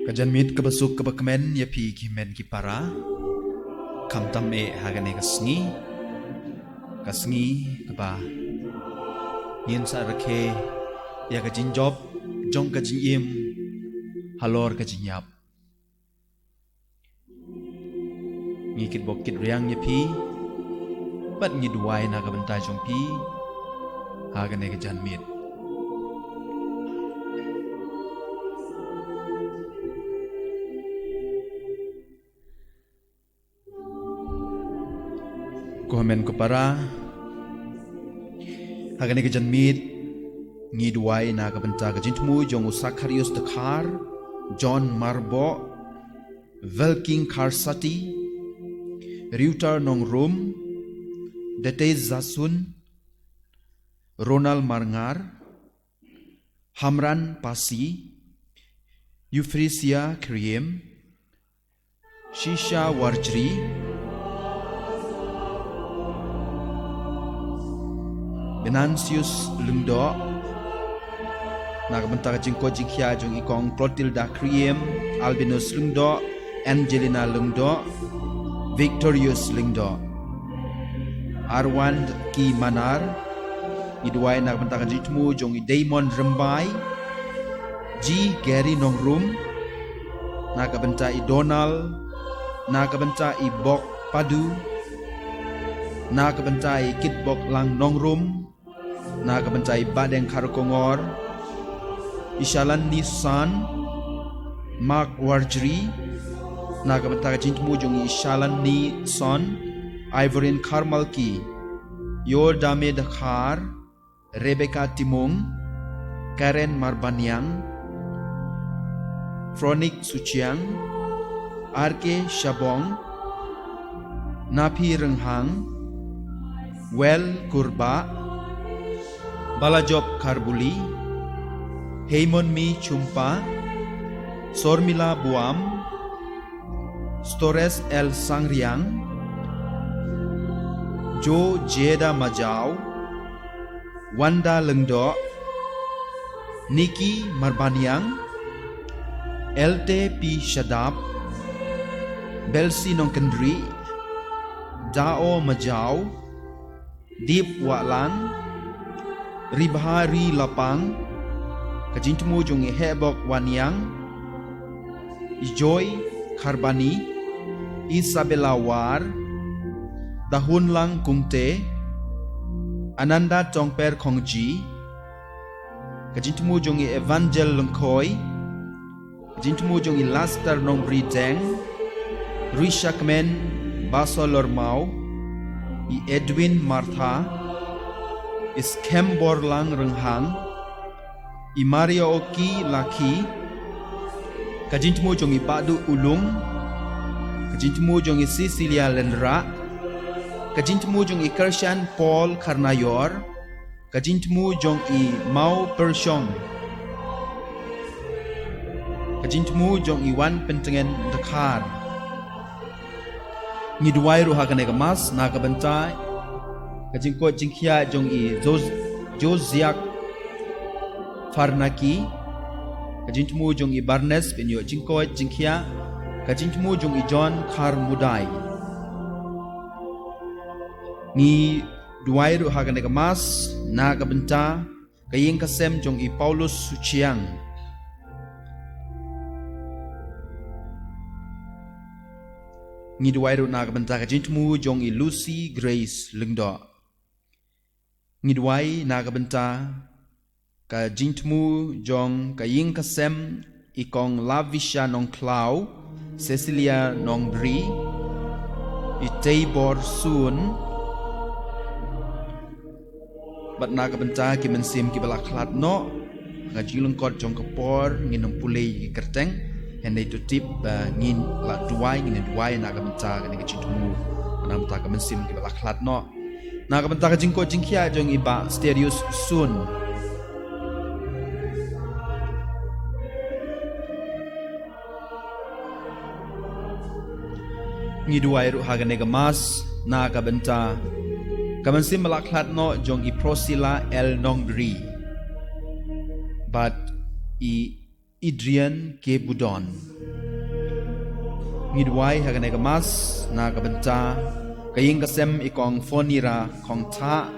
Kajan mit kabasuk kabakmen ya pi kimen ki para kam tam e hagane kasngi kaba yin sa rakhe ya kajin job jong kajin im halor kajin yap ngi kit bok kit riang ya pi bat ngi duai na ka bantai jong pi hagane kajan mit Komen ko para hagane kajan mit ngi duai na kabanta kajin tmu jong Usakarius Dakar John Marbo Velking Karsati Reuter Nong Rum Dete Zasun Ronald Marngar Hamran Pasi Euphrasia Kriem Shisha Warjri Venantius Lungdo Nakabanta Jingko Jingkia Jung Ikong Clotilda Kriem Albinus Lungdo Angelina Lungdo Victorious Lungdo Arwand Ki Manar Idwai Nakabanta Jitmu Jung Damon Rambai G Gary Nongrum Nakabanta Donald Nakabanta Bok Padu Nakabanta Kitbok Lang Nongrum Nakabantai Badeng Karokongor Ishalan Nisan Mark Warjri Nakabantai Jintmu Jung Ishalan Ni Son Ivorin Karmalki Yordame Dakar Rebecca Timung Karen Marbanyang Fronik Suchiang Arke Shabong Napi Renghang Well Kurba Balajob Karbuli Heimon Mi Chumpa Sormila Buam Stores El Sangriang Jo Jeda Majau Wanda Lengdo Niki Marbanyang LT P Shadab Belsi Nongkendri Dao Majau Deep Waklang Ribhari Lapang Kajintmu Jung Hebok Wanyang Joy Karbani Isabella War Dahun Lang Kungte Ananda Tongper Kongji Kajintmu Jung Evangel Lengkoi Kajintmu Jung Laster Nongri Deng Rishakmen Basolormau Edwin Martha is Kemborlang Renghang Imario Oki Laki Kajintmu Jongi Padu Ulung Kajintmu Jongi Cecilia Lenra Kajintmu Jongi Kershan Paul Karnayor Kajintmu Jongi Mau Pershong Kajintmu Jongi Wan Pentengen Dakar Ngiduai Ruhagane Gamas Nagabantai Kajingko Jingkia Jong Josiak Farnaki Kajintmu Jong Barnes Benyo Jingko Jingkia Kajintmu Jong John Karmudai Ni Duairu Haganega Mas Nagabenta Kaying Kasem Jong Paulus Suchiang Ni Duairu Nagabenta Kajintmu Jong Lucy Grace Lengdo Ngidwai Nagabenta Ka Jintmu Jong Kaying Kasem Ikong Lavisha Nong Clau Cecilia Nong Bri Tabor Sun Bat Nagabenta Kimensim Kibalaklat No Ngajilengkot Jong Kapor Nginong Pulei Kerteng Hendai tutip Ngin La Duai Ngin Duai Nagabenta Kani Jintmu Nagabenta Kimensim Kibalaklat No Nagabenta Jingko Jingkia Jong Iba Stereus Sun Ngiduai Ruhagane Gamas Nagabenta Kamansim Malaklat No Jong Prosila El Nongri But Adrian K. Budon Ngidwai haganay kamas na kabanta kaying kasem ikong fonira kong ta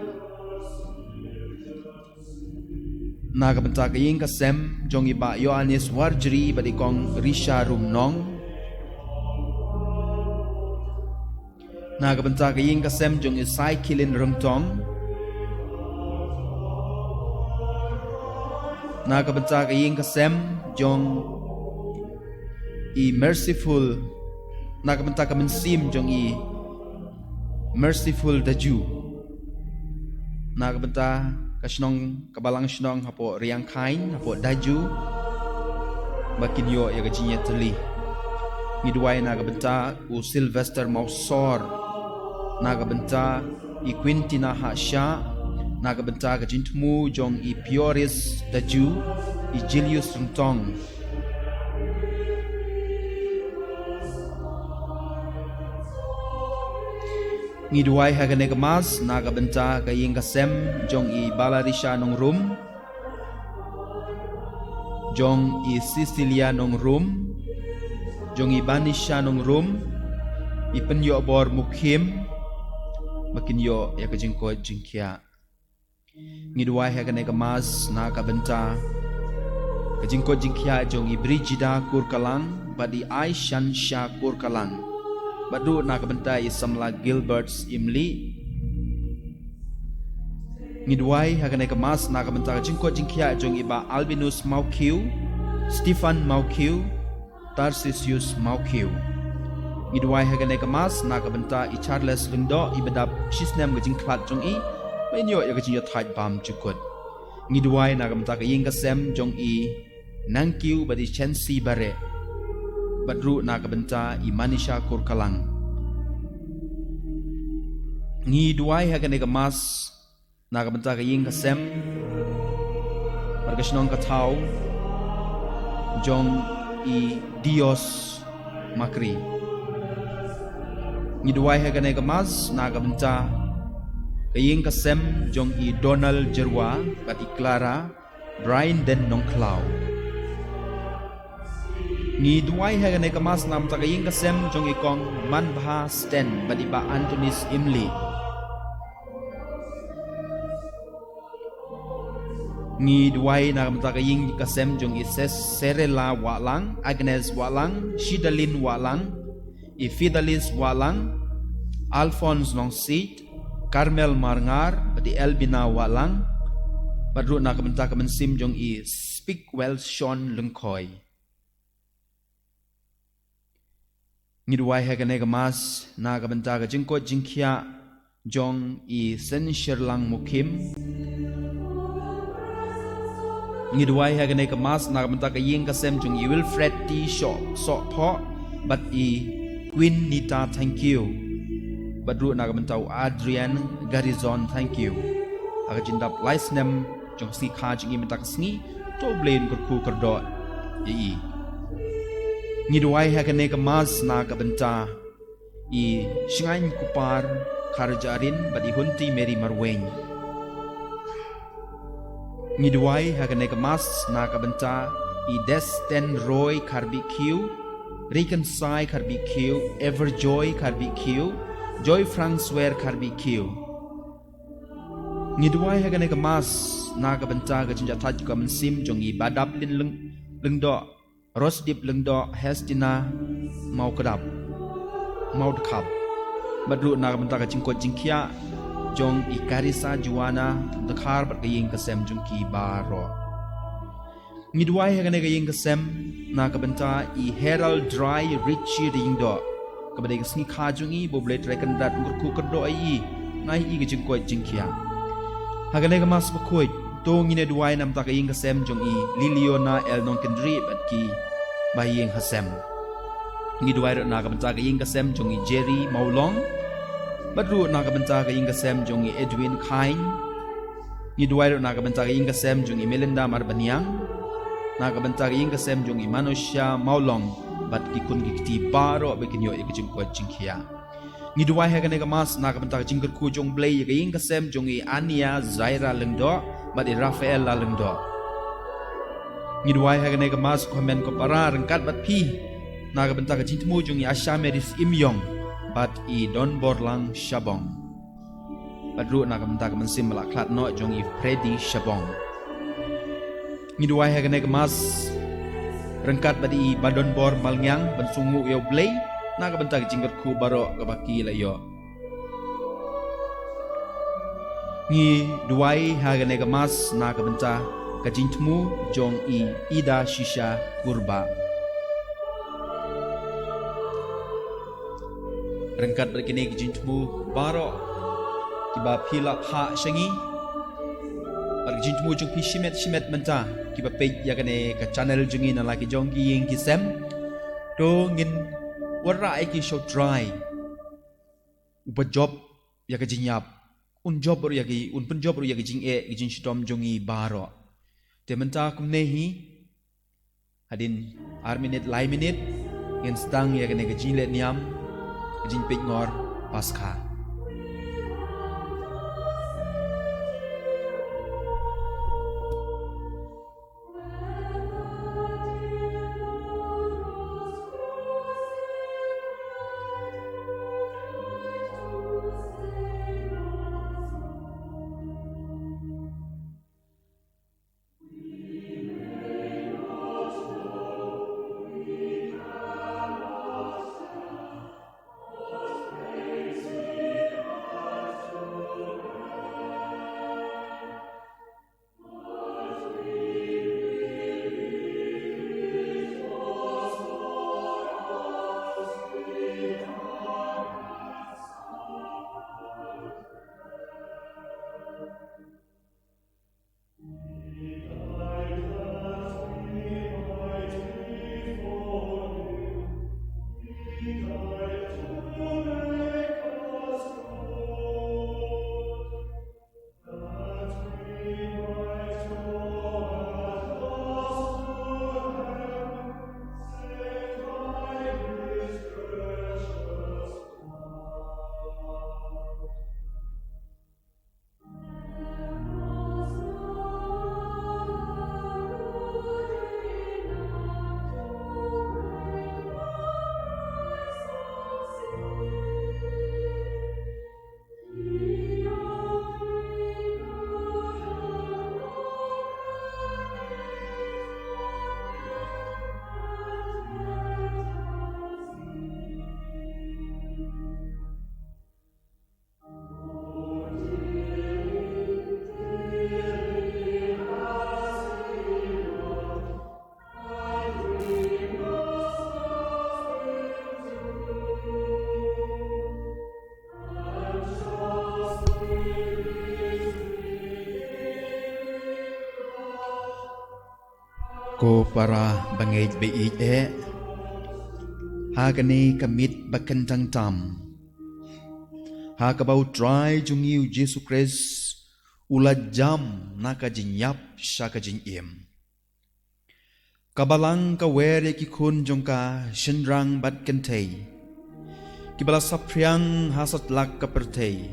na kabanta kaying kasem jong iba Yohanes Warjri badi kong Risha Rumnong na kabanta kaying kasem jong Isai Kilin Rumtong na kabanta kaying kasem jong i merciful na kabanta kamansim jong i merciful daju na kabanta kasnong kabalang snong hapo riang kain hapo daju bakin yo ya gajinya teli ngidwai na kabanta u Sylvester Mausor na kabanta i Quintina Hasha na kabanta kajintmu jong i Pioris daju i Julius Runtong ngidwai hagane kamas na kabanta kaying kasem jong i Balarisha nong room jong i Sicilia nong room jong i Banisha nong room i penyo bor mukim makin yo ya kajingko jingkya ngidwai hagane kamas na kabanta kajingko jingkya jong i Brigida Kurkalang badi Aishan Shah Kurkalang Badu na kabanta isamla Gilberts Imli ngidwai haganay kamas na kabanta jingko jingkya jong iba Albinus Maukiu Stephen Maukiu Tarsisius Maukiu ngidwai haganay kamas na kabanta i Charles Lungdo ibadap shisnem gajingklat jong i menyo ya gajingyo thait bam jukot ngidwai na kabanta kaying kasem jong i Nangkiu badi Chensi Bare Badru na kabanta i Manisha Kurkalang ngidwai haganay kamas na kabanta kaying kasem margasnong kataw jong i Dios Makri ngidwai haganay kamas na kabanta kaying kasem jong i Donald Jerwa bat i Clara Brian Den Nongklaw ngidwai haganay kamas na kabanta kaying kasem jong ikong Manbha Sten bat iba Antonis Imli ngidwai na kabanta kaying kasem jong i Serela Walang Agnes Walang Shidalin Walang i Fidelis Walang Alphonse Nongsit Carmel Marngar badi Elbina Walang badru na kabanta kamansim jong i Speakwell Sean Lungkoy ngidwai haganay kamas na kabanta ka jingko jingkya jong i Senshirlang Mukim ngidwai haganay kamas na kabanta kaying kasem jong i Wilfred T. So Po bat i Queen Nita thank you badru na kabanta Adrian Garizon thank you agajindap laisnem jong si kha jing i metakasngi to blain kurku kerdo i ngidwai haganay kamas na kabanta i Shingain Kupar Karjarin badi Hunti Mary Marweng ngidwai haganay kamas na kabanta i Destin Roy Karbi Q Reconcile Karbi Q Everjoy Karbi Q Joy Francois Karbi Q ngidwai haganay kamas na kabanta gajinjathat kamansim jong i Badap Lin Lungdo Rosdip Lungdo Hestina Maukadap Maudkap badlu na kabanta kajingko jingkya jong i Karisa Juana Dakhar bat kaying kasem jong ki Baro ngidwai haganay kaying kasem na kabanta i Herald Dry Richie Ringdo kabadai kasni kha jong i boble trekandat ngurku kerdo ai ngai i kajingko jingkya haganay kamas bakoy to ngine duwai nam ta kaying kasem jong i Liliona El Nongkendri bat ki baying hasem ngidwai ro na kabanta kaying kasem jong i Jerry Maulong badru na kabanta kaying kasem jong i Edwin Khain ngidwai ro na kabanta kaying kasem jong i Melinda Marbaniang na kabanta kaying kasem jong i Manusya Maulong bat ki kun gikti baro bekinyo ikijing ko jingkya ngidwai haganay kamas na kabanta jingker ku jong blay kaying kasem jong i Ania Zaira Lengdo bat i Rafael Lengdo ngidwai hagane ka mas komen ko para rengkat bat pi naga benta ka jintmu jung i asya medis imyong bat I don borlang shabong badru naga benta ka mensim malaklat no jung I Freddy Shabong ngidwai hagane ka mas rengkat bat I badon bor malngyang ban sungu yo blay naga benta ka jingkat ku baro ka baki la yo ngi duai hagane ka mas naga benta kajintmu jong I ida shisha kurba rengkat berkini kajintmu baro kiba pila pha shangi kajintmu jong pi shimet menta kiba page yakane ka channel jungi na laki jong ki ying ki sem to ngin wara ai ki show dry upa job yakajinyap un job ru yaki un pen job ru yaki jing e jing shitom jongi baro Tementa kumnehi hadin arminit lai minit yang sedang ya kena kejing let niam kejing pik ngor pasca. Ko para bangej beij hagane kamit bakantang tam hakabau try jungiu Jesu Christ ulajam nakajinyap shakajing im kabalang ka were ki kun jongka shinrang bat kentei kibala sapryang hasat lak kapertei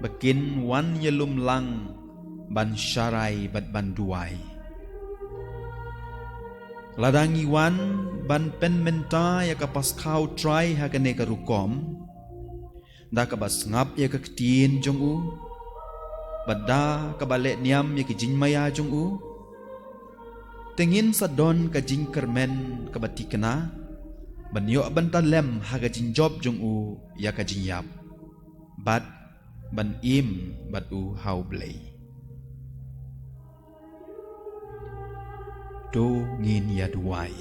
bakin wan yelum lang ban syarai bat banduai Ladang iwan ban pen menta ya kapas kau try hakane karukom da kabas ngap ya kaktin jongu bada kabale niam ya kijing maya jongu tengin sadon kajing kermen kabatikna banyo bantalem hagajing job jongu ya kajing yap bad ban im badu hau blay do ngin ya duai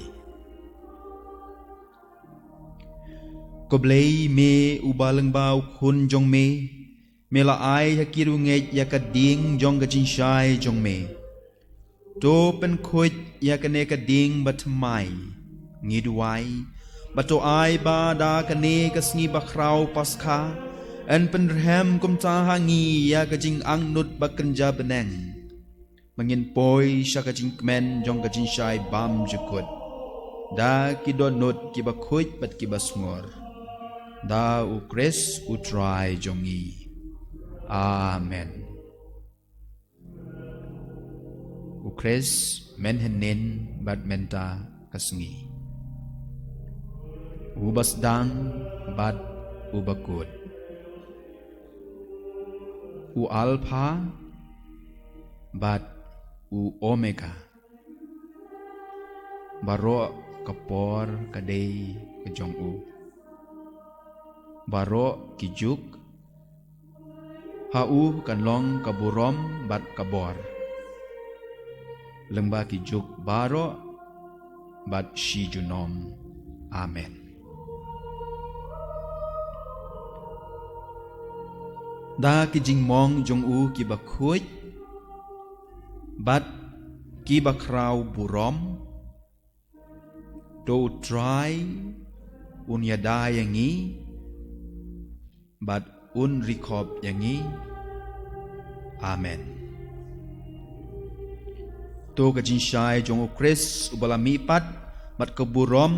ko blay me ubaleng bau kun jong me la ai hakiru nge ya ka ding jong ga jin shai jong me do pen khoi ya ka ne ka ding bat mai ngi duai bato ai ba da ka ne ka sngi ba krau paskha en pen rhem kum ta hangi ya ka jing ang nut ba kenja beneng mangin poi shaka jing kmen jong ka jin shai bam jukut da ki do not ki ba khoit bat ki ba smor da u kres u try jongi amen u Ukres men henen bat menta kasengi ubas dang bat ubakut u alpha bat u omega baro kapor kadei kejong u baro kijuk hau kan long kaburom bat kabor lengba kijuk baro bat shi junom amen da kijing mong jong u ki bakhuj bat ki bakrau burom do try unyada yangi bat un rikob yangi amen to kajin shai jong ukres ubalami pat bat keburom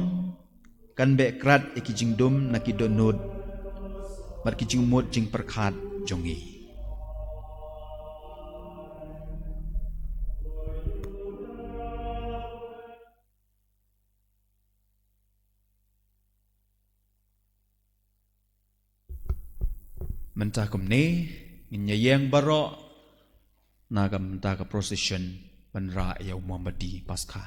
kan be krat ekijing dum nakidonod bat kijing mut jing perkhat jongi mentah kumne nyayeng baro nagam mentah ke procession penra yau Muhammadi Pasca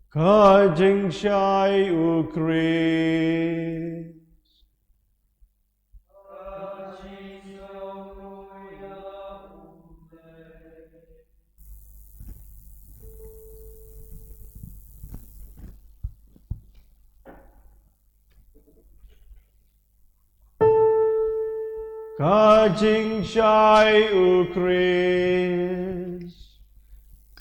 Kajing Shai Ukris Kajing Shai Ukris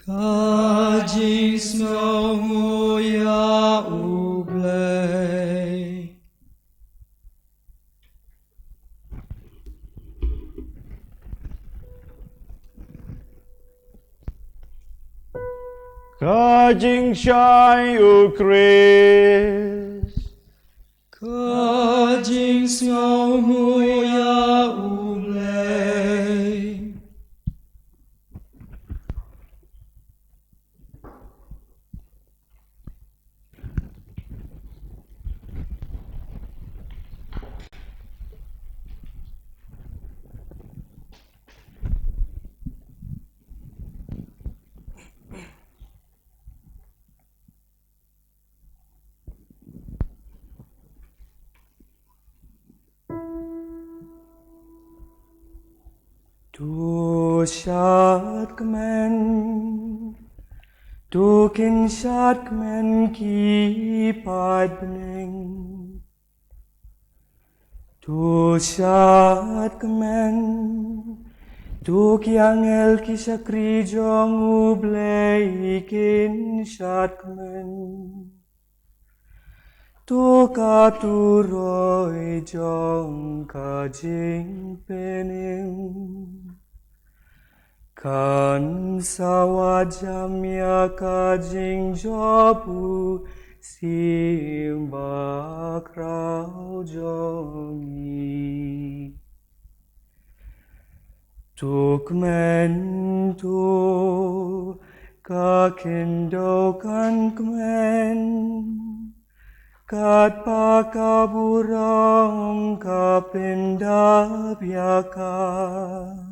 Kajing smau ya ublay Kajing Shai Ukris Kajing smau ya ublay Tu shat kmen Tu kin shat kmen ki pad bning Tu shat kmen Tu ki angel ki sakri jong ublay kin shat kmen Tu ka tu roi jong ka jing pening Kan sawajam ya kajing jobu simba krau jongi Tuk men tu kakindo kan kmen kat pakaburam kapindab yakat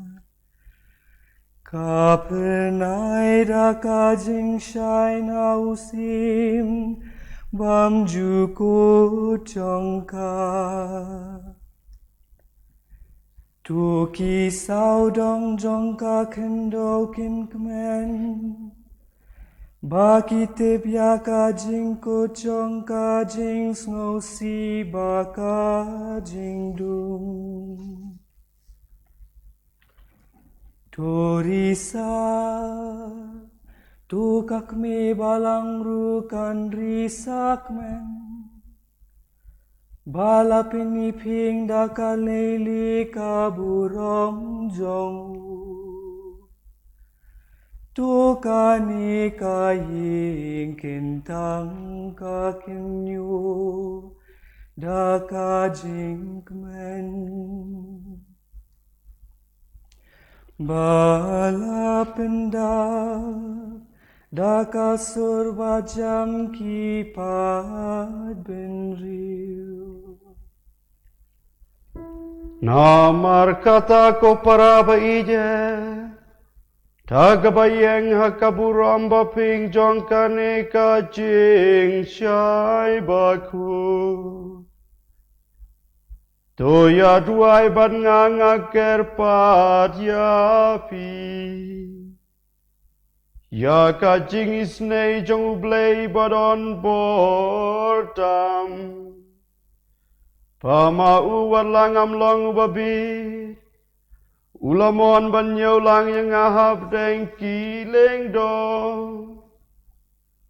Kapenai da kajing shai na usim bam juku chongka Tu kisau dong jongka kendo kin kemen. Baki te biaka jing ko jongka jing snow si baka jing dung. Torisa tu kak me balang rukan risak men. Bala piniping daka leili kaburong jong. Tu kani kaying kintang kakinyo daka jingkmen. Bala pendap daka surba jam kipat benriu. Namar kata ko para baije, tagabayeng hakaburam baping jongkane kajing syai baku. Toya duai ban ngangak pat yapi. Ya kajing isnei jong ublei badon bordam. Pama uwat langam long ubabi. Ulamon banyo lang yang ahap deng kileng dong.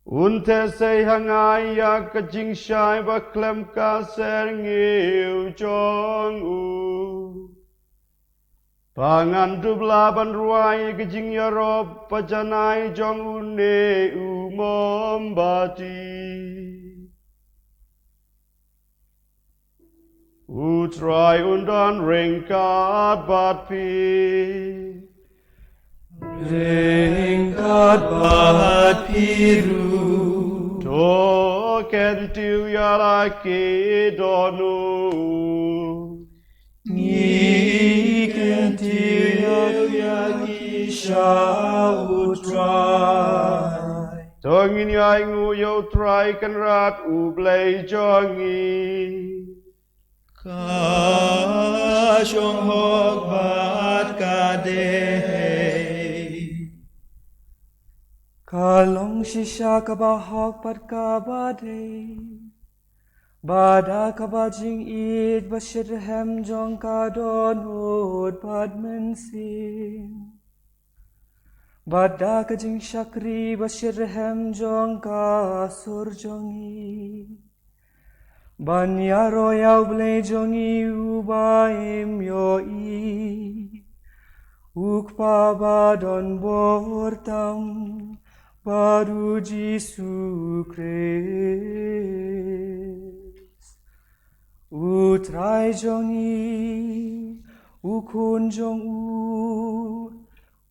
Unte say hangai ya kajing syai baklem kaser ngiu jong u. Pangan dublaban ruai kajing ya rob pajanai jong une umom bati. Utrai undan ringkat bat pi. Ringkat bat piru. To kentiu ya laki donu. Ni kentiu ya kisah utrai. Tongin ya ingu yo trai kan rat ublei jongi. Ka shong hok bat ka de. Kalong shisha kabahok pat kabade. Bada kabajing id bashir hem jong kadon ud bad mensin. Bada kajing shakri bashir hem jong ka sur jongi. Banya royau ble jongi ubaim yoi. Ukpa badon bortam baru Jisu Christ. Utrai jongi ukun jong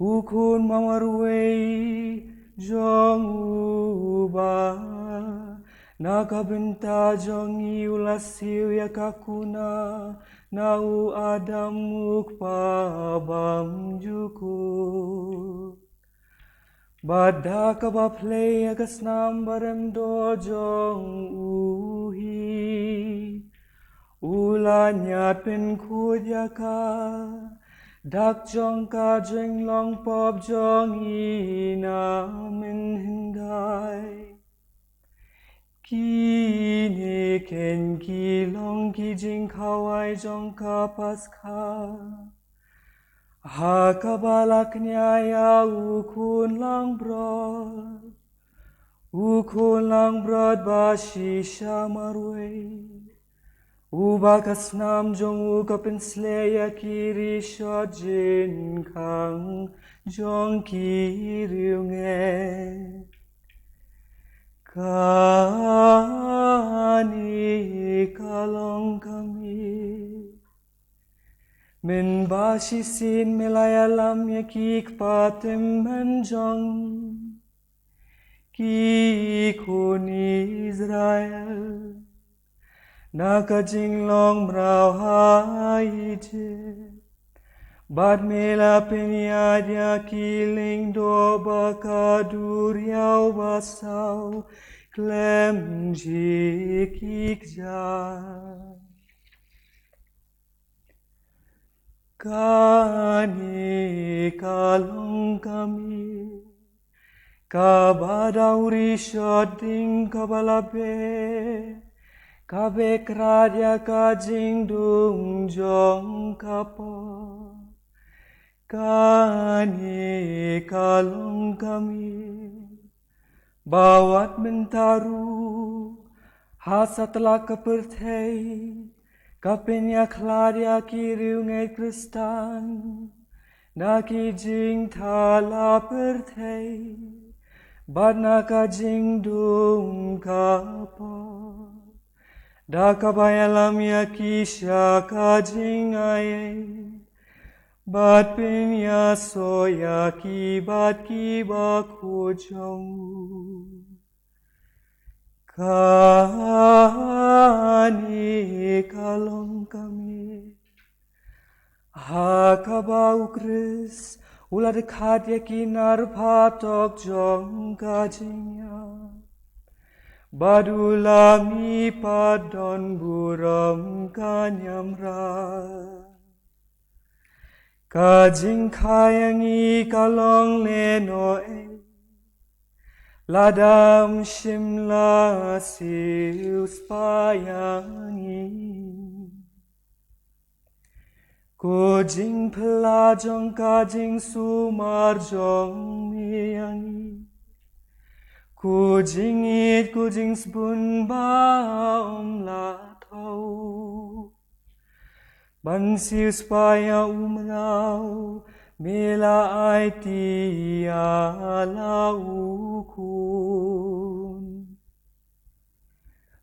ukun mamarwei jong uba. Nakabenta jongi ulasiu ya kakuna nau adamuk pabam juku. Bada kabaplay agas nambarem dojong uhi. Ulanyat pen kudyaka dak jong ka jeng long pop jong ina min hindai. Kini ken kilong ki jing kawai jong ka paska. Ha kabalak nyaya ukun lang brod bashi shamarwe. Ubakas nam jong ukapin sleya kiri shot jin kang jong kiriunge. Kani kalong kami min bashi sin milayalam yakik patim menjong ki kun Israel nakajing long brau haije bad mela penyad yakiling do bakadur yau basau klem jikik jar. Kani kalong kami kabadauri shoding kabalabe kabe kradya kajing dung jong kapo Kani kalong kami bawat mentaru hasatlah kepertai Kapenya klaria kiriu ngai kristan Naki jing thala pertai Badna ka jing dung kapa Daka bayalam ya kisha ka jing aye Bad penya soya ki bad ki baku jong Kani kalong kami Hakabau kris Ula dekat ya kinar patok jong kajinya Badulami padon buram kanyamra Kajing kayangi kalong lenoe Ladam shimla sius payangi Kujing pelajong kajing sumar jong miyangi Kujing it kujing spun baom la tau Bansius paya umrau Mela ai tia laukun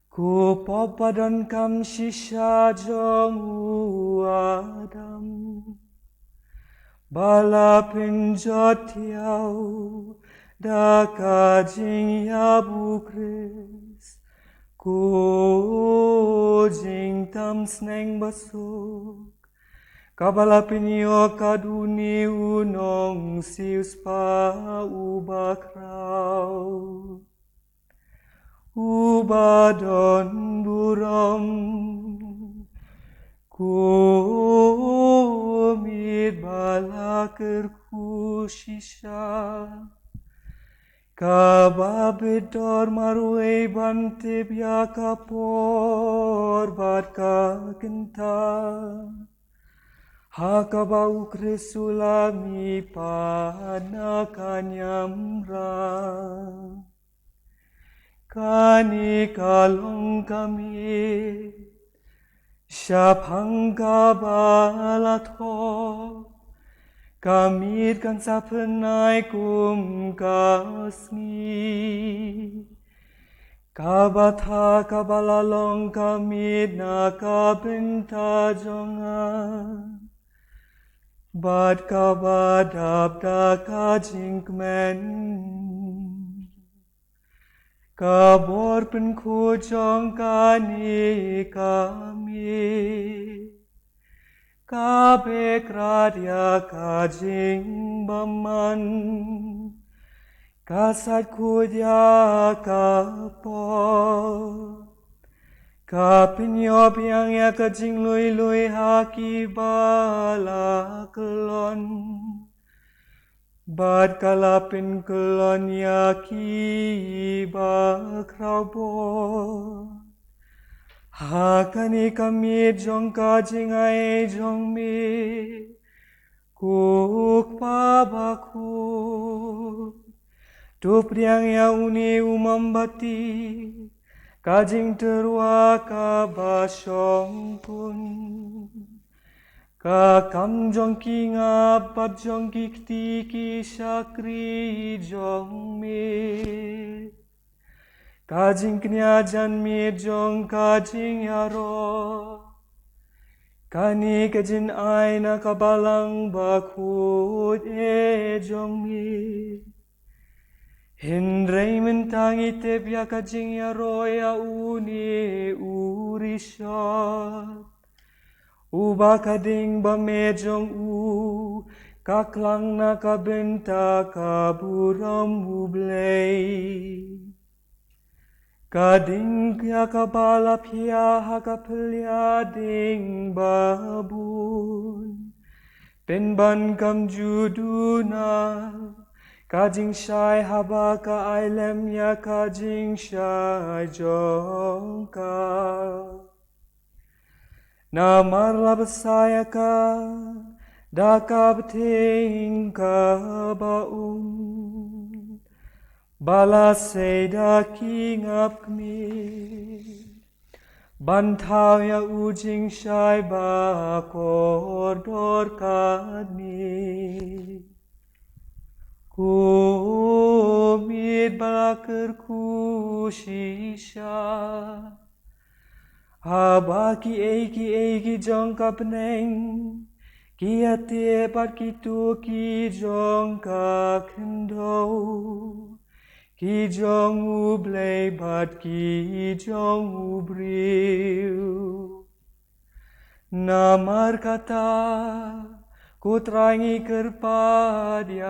Ku popadon kam shisha jong adam Bala pinjot tiau Daka jing yabu kris Ku jing tam sneng basuk Kabala pinyo kaduni unong sius pa ubakrau Ubadon buram Kumid balakir kushisha Kababidor marwe bantib ya kapor bad kagenta Hakabau krisulami pana kanyamra Kani kalong kami Syapang kabalato Kamit kan sa penay kum kasmi Kabata kabalalong kamit na kabenta jongan Bad kabadab da kajingkmen Kabor penkujong kani kami Kabe kradya kajing baman Kasat kudya kapor Kapinyob yang ya kajing lui haki bala kelon Bad kalapin kelon ya ki bakrabo Hakani kami jong kajing ai jong mi Kuk pabaku Tup yang ya uni umambati Kajing terua kabasyong pun Kakam jong ki ngapat jong ki ktiki syakri jong me Kajing kenyajan me jong kajing yaro Kani kajin aina kabalang bakut jong me Hindray mentangi tebya kajing ya roya uni urishat Uba kading bamejong kaklang na kabenta kaburam ublay Kading kya kabala pia hakapelya ding babun เป็นบันกำจูดูนากาจิงชายฮาบากาไอเลมยากาจิงชายจงกานามาราบสายกาดากาบเทงกาบาบาลาเซดาคีงับมีบันทาวยาอูจิงชายบาโคดอร์กานีกูมีดบาเกอร์คูชิชาฮาบากีเอกีจงกับเนงกีอาเตปัดกีตูกีจงกาคันโดกีจงอูเบลบัดกีจงอูบริวนามาร์กาตาku terangi kerpadiame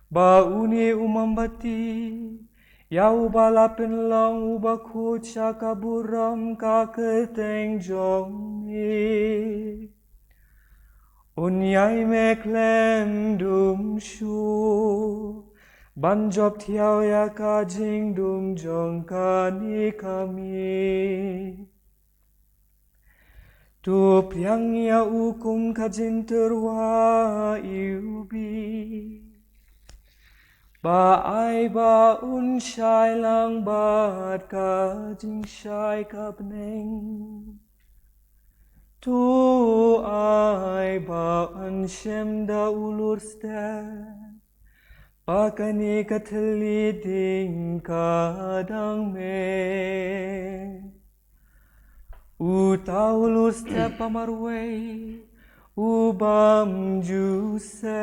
bauni umambati yau balapin lang ubaku cakaburam ka keteng jongi unyai meklem dum shu banjob tiao ya ka jing dum jong ka ni kami tu priang ya ukum kajin terwa iubi ba ai ba un shai lang bat kajing shai kapneng tu ai ba an shem da ulur sta pakani kathli ding kadang me Utaulus te pamarway, ubam juse,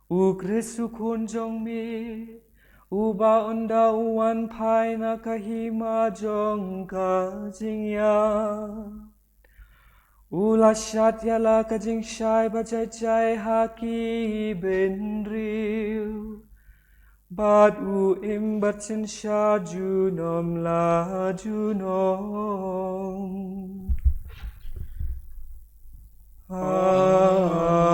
ukrisu kunjong mi, uba onda uwan pai na kahima jong kajingya. Ula syat yala kajing syai bajai haki benriu. Bad u imbat sin sha junom la junom. Amen.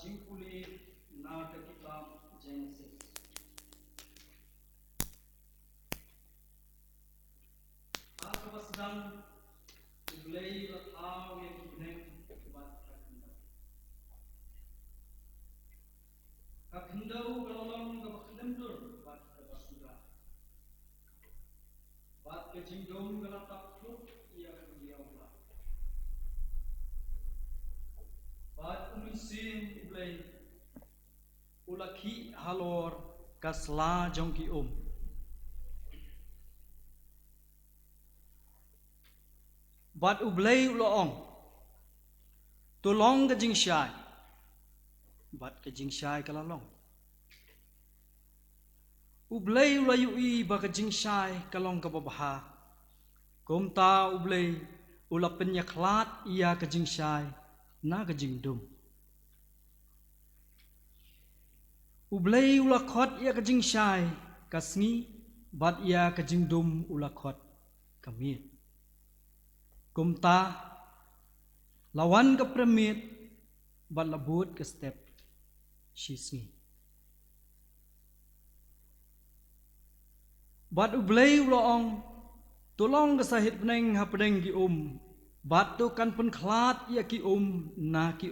Jingkuli na kitab Genesis. Aku sedang mulai bertahu yang kini buat kakendau kalau kakendau buat kebasuda. Buat kejingdom kalau takluk ia beliau. Buat umisin ulai ulaki halor kasla jongki Buat ublay uloong tulong kajing syai buat kajing syai kalalong ublay ulayui ba kajing syai kalong kababaha kumta ublay ulapin yaklat iya kajing syai na kajing dum ublay ulakot iya kajing syai kasngi bat iya kajing dum ulakot kamit kumta lawan ke premit bat labut ke step shisngi bat ublay uloong tulong ke sahit peneng hapedeng ki bat tu kan pen klat ia ki na ki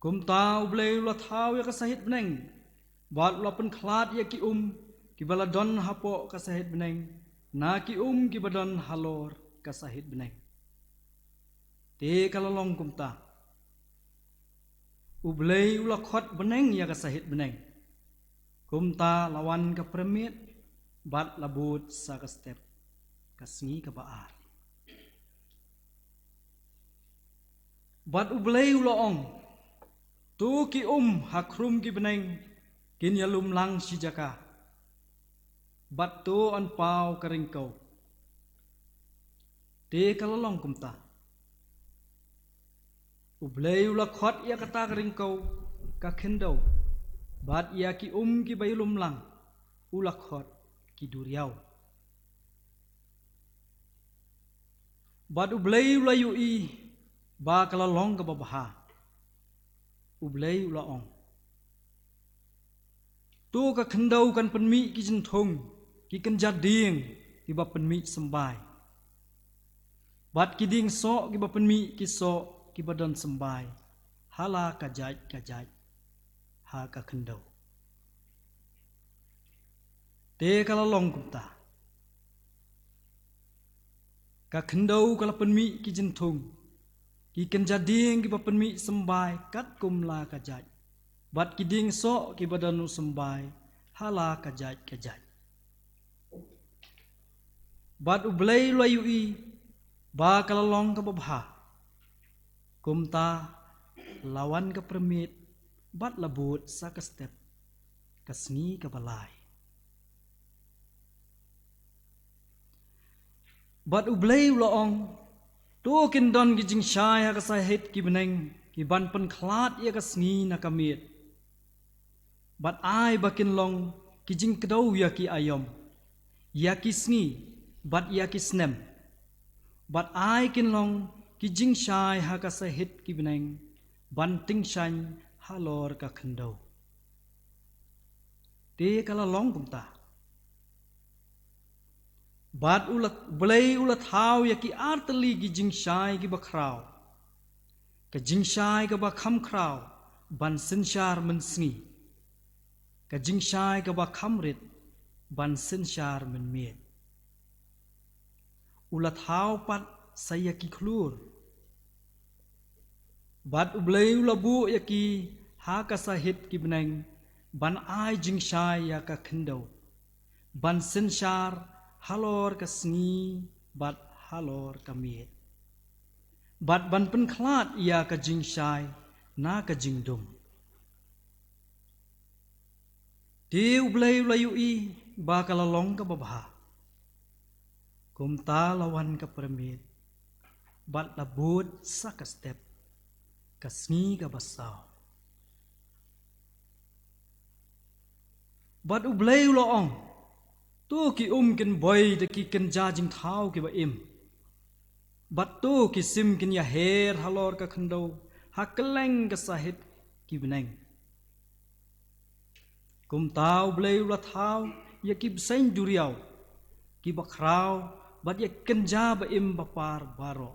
kumta ublay ulah tahu ya ke sahit peneng bat ulah pen klat ia ki ki baladon hapo ke sahit peneng na ki ki badan halor ke sahit peneng te kalalong kumta ublay ulah khot peneng ya ke sahit peneng kumta lawan ke premit bat labut sa ke step kasngi ke baar Bat ublei uloong. Tu ki hakrum ki beneng kin yalum lang si jaka. Bat tu an pau kering kau. Te kalalong kumta. Ublei ula khot ia kata kering kau ka kendau. Bat ia ki ki bayulum lang ula khot ki duriau. Bat ublei ula yui ba kalalong ka babaha. Ublei ula ong. Tu ka kendau kan penmi ki jentong ki kan jading ki ba penmi sembai. Bat ki ding so ki ba penmi ki so ki badan sembai. Hala kajai ha ka kendau. Te kalalong kumta. Ka kendau kala penmi ki jentong ki kan jading ki ba penmi sembai kat kumla kajai. Bat ki ding so ki badanu sembai hala kajai. Bat ublei layui ba kalalong ka babha. Kumta lawan ka permit bat labut sa ka step kasni ka balai. Bat ublei ulaong tu kin don ki jing shai ha ka sahit ki beneng ki ban pen khlat ia ka sni na kamit. Bat ai bakin long ki jing kedau ya ki ayom. Ya ki sni bat ya ki snem. Bat ai kin long ki jing shai ha ka sahit ki beneng ban ting shan halor ka kendau. Te kala long kumta. Bat ulat belai ulat hau ya ki arteli ki jing shai ki bakrau. Ka jing shai ka ba kham krau ban sinshar men sni. Ka jing shai ka ba khamrit ban sinshar men miet. Ulat hau pat saya ki klur. Bat ublei ulabu ya ki ha ka sahit ki beneng ban ai jing shai ya ka kendau. Ban sinshar halor ka sni bat halor ka miet. Bat ban pen khlat ia ka jing shai na ka jing dum. Ti ublei ulayui ba kalalong ka babha. Kumta lawan ka permit. Bat labut sa ka step kasni ka basaw. Bat ublei ulaong tu ki kin boy de ki ken jajing thau ki ba im. Bat tu ki sim kin ya her halor ka khandau ha keleng ka sahit ki beneng. Kum tau blei ula thau ya ki bsain duriau ki ba krau bat ya ken ja ba im ba par baro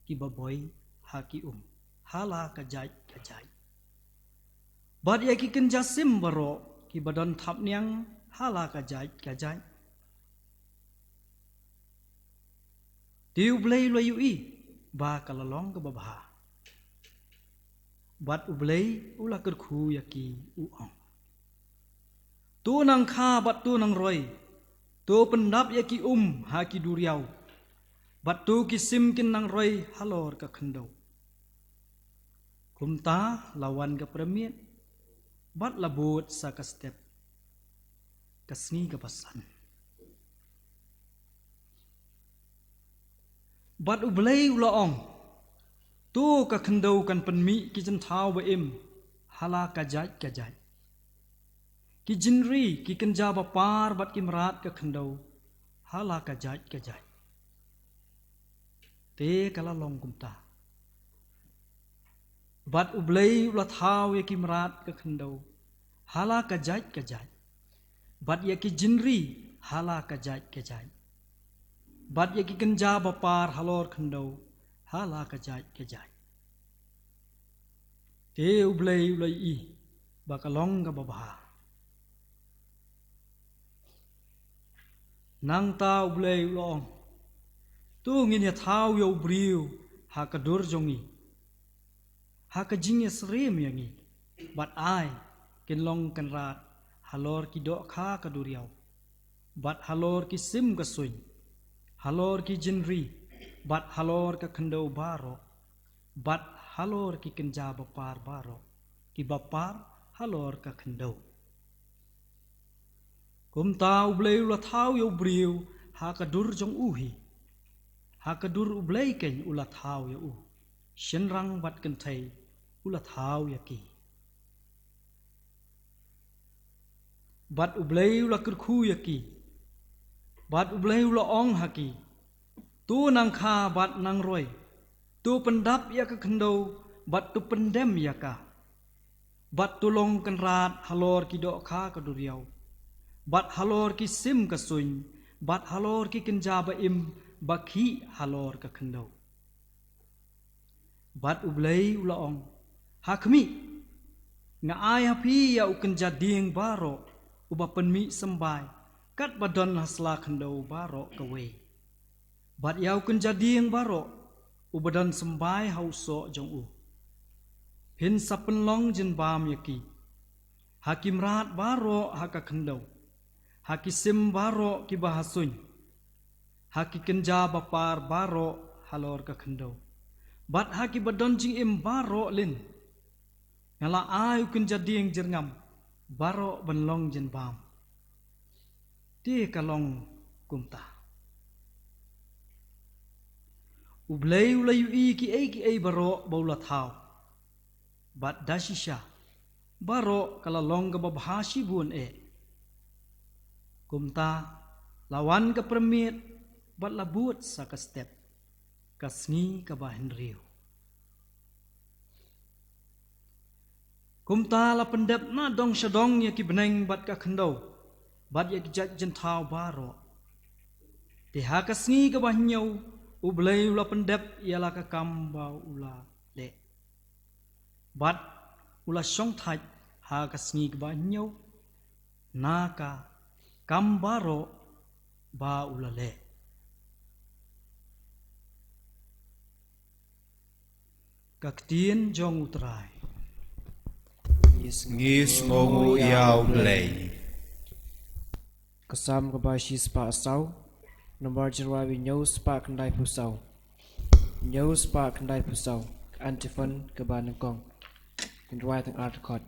ki ba boy ha ki hala ka jai. Bat ya ki ken ja sim baro ki badan thap niang hala ka jai. Tiu blei lo yui ba kalalong ka babha. Bat ublei ula ker khu ya ki uong. Tu nang kha bat tu nang roi. Tu pendap ya ki ha ki duriau. Bat tu ki sim kin nang roi halor ka khendau. Kumta lawan ka permit. Bat labut sa ka step kasni ka pasan. Bat ublei ulaong tu ka khendau kan penmi ki jan thau ba im hala ka jai. Ki jinri ki kenja ba par bat ki merat ka khendau hala ka jai. Te kala long kumta. Bat ublei ula thau ya ki merat ka khendau hala ka jai. Bat ya ki jinri hala ka jai. Bat ya ki kenja ba par halor khendau hala ka jai. Te ublei ulai i ba kalong ka babha. Nang ta ublei ulong tu ngin ya thau yo briu ha ka dur jongi. Ha ka jing ya srem yangi. Bat ai kin long kan rat halor ki do kha ka duriau. Bat halor ki sim ka suin. Halor ki jinri. Bat halor ka khendau baro. Bat halor ki kenja bapar baro ki bapar halor ka khendau kum tau bleu la thau yo briu ha ka dur jong uhi ha ka dur ublei ken ula thau ya u shen rang wat kan thai ula thau ya ki bat ublei ula kur khu ya ki bat ublei ula ong ha ki tu nang kha bat nang roi tu pendap ya ka khendau bat tu pendem ya ka bat tu long kan rat halor ki do kha ka duriau bat halor ki sim ka suin bat halor ki kenja ba im bakhi halor ka khendau bat ublei ula ong hakmi nga ai hapi ya u kenja ding baro uba penmi sembai kat badon hasla khendau baro ka we bat yau kenja ding baro ubadan sembai hauso jong u pin sapen long jin bam yaki hakim rat baro haka khendau haki sim baro ki bahasuny haki kenja bapar baro halor ka khendau bat haki badon jing im baro lin ngala ai kenja ding jerngam baro benlong jin bam ti kalong kumta ublei ulayu ki ei baro baula thau bat dashisha baro kala long ga babhashi bun e kumta lawan ka permit bat labut sa ka step kasni ka bahin riu kumta la pendep na dong shadong ya ki beneng bat ka khendau bat ya ki jat jen thau baro ti ha kasni ka bahnyau ublei ula pendep ialah ka kamba ula le bat ula song thaj ha kasni ka bahnyau naka kambaro ba ula le kaktien jong utrai ngis ngongu yau blei Kasam kabashi spa asau nomor jerwawi nyau spa kendai pusau nyau spa kendai pusau antifon kebanengkong kendai teng art record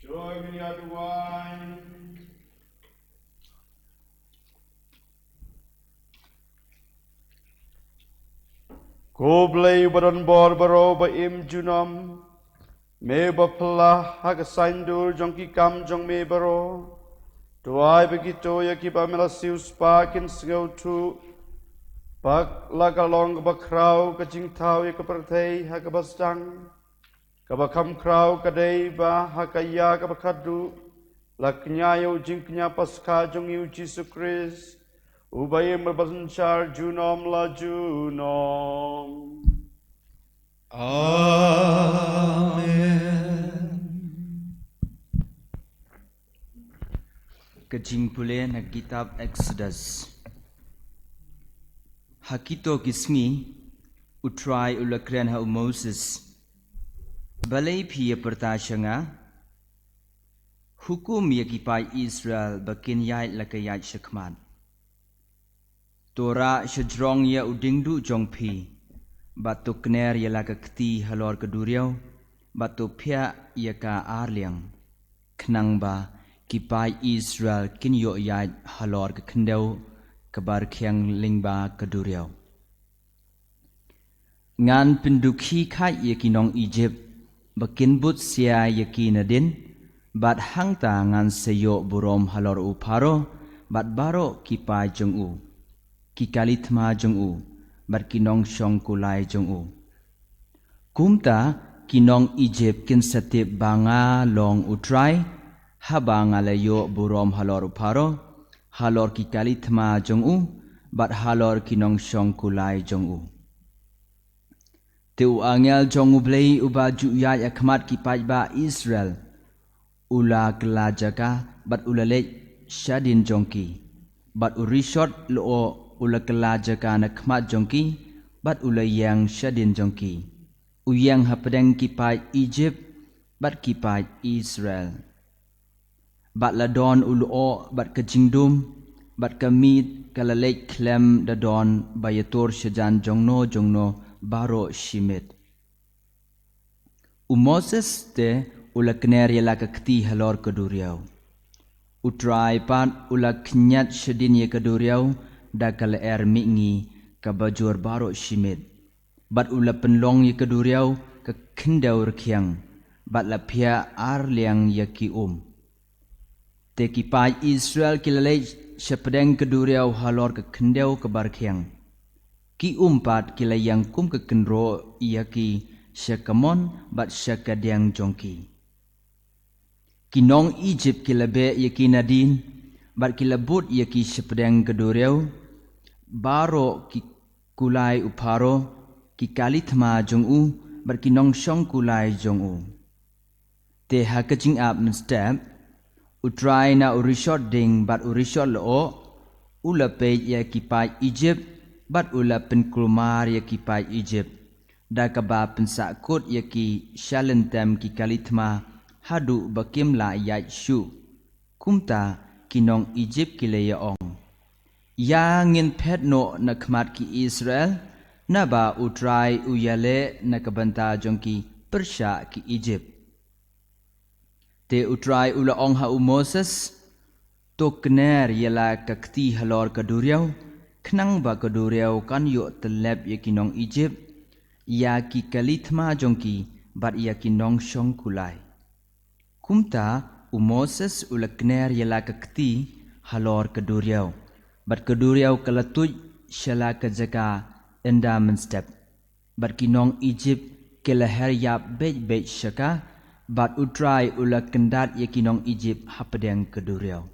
Joy me at the wine. Ko blei badan bor baro ba im junam. Me ba pala haga saindur jong ki kam jong me baro. Tuai begitu ya ki ba melasiu spakin sengau tu. Bak laga long ba krau ka jing tau ya ka pertei haga bastang. Ka ba kam krau ka dei ba haga ya ka ba kadu. Laknya yu jing knya paska jong yu Jesu Christ. Ubayim berbasencar junom la junom. Kajing pule na kitab Exodus. Hakito kismi utrai ulakren ha Moses. Balai piye pertashanga hukum yakipai Israel bakin yai lakayai shakman. Tora shajrong ya udingdu jongpi. Batu kner ya lakakti halor keduriau. Batu pia ya ka arliang. Kenang ba kipai Israel kin yo yai halor ke kendau kebar kiang lingba keduriau. Ngan penduki kai ya kinong Egypt. Bakin but sia ya kinadin. Bat hangta ngan seyo burom halor uparo. Bat baro kipai jong u. Ki kalithma jong u, bat kinong syong kulai jong u. Kumta kinong Egypt kin setip banga long utrai, habanga layo burom halor uparo, halor ki kalithma jong u, bat halor kinong syong kulai jong u. Teu angel jong u blei uba juyai akmat ki ba Israel, ula kelajaka bat ulalek syadin jongki, bat urishot loo ula kelajaka na kmat jongki, bat ula yang syadin jongki. Uyang hapadeng kipai Egypt, bat kipai Israel. Bat ladon uluo, bat kejingdum, bat kamit kalalek klem dadon bayatur syajan jongno baro shimit. Moses te ula kner yala kakti halor keduriau. Utrai pat ula kenyat syadin ye keduriau, dakal mingi ka bajur baro shimit. Bat ula penlong ye keduriau ke kendau rekiang. Bat lapia arliang ye ki Te kipai Israel kilalej syapedeng keduriau halor ke kendau ke barkiang. Ki pat kilayang kum ke kendro ia ki syakamon bat syakadiang jongki. Kinong Egypt kilabe ye ki nadin. Bat kilabut ye ki syapedeng keduriau. Baro ki kulai uparo, ki kalithma jong u, bat kinong syong kulai jong u. Te ha kajing ap menstep, utrai na urishot ding bat urishot loo, ula pej ye kipai Egypt, bat ula penkulmar ye kipai Egypt. Da kaba pensakut ye ki shalentem ki kalithma, hadu bakim la yai shu. Kumta kinong Egypt kilaya ong. Ya ngin pet no na kmat ki Israel, na ba utrai uyale na kabanta jongki persya ki Egypt. Te utrai ula ong ha Moses, to kner yala kakti halor keduriau, kenang ba keduriau kan yuk telep ya kinong Egypt, ya ki kalithma jongki, bat ya kinong syong kulai. Kumta Moses ula kner yala kakti halor keduriau. Bat keduriau kalatuj syala kejaka enda menstep. Bat kinong Egypt kelaher yap bej syaka. Bat utrai ula kendat ye kinong Egypt hapadeng keduriau.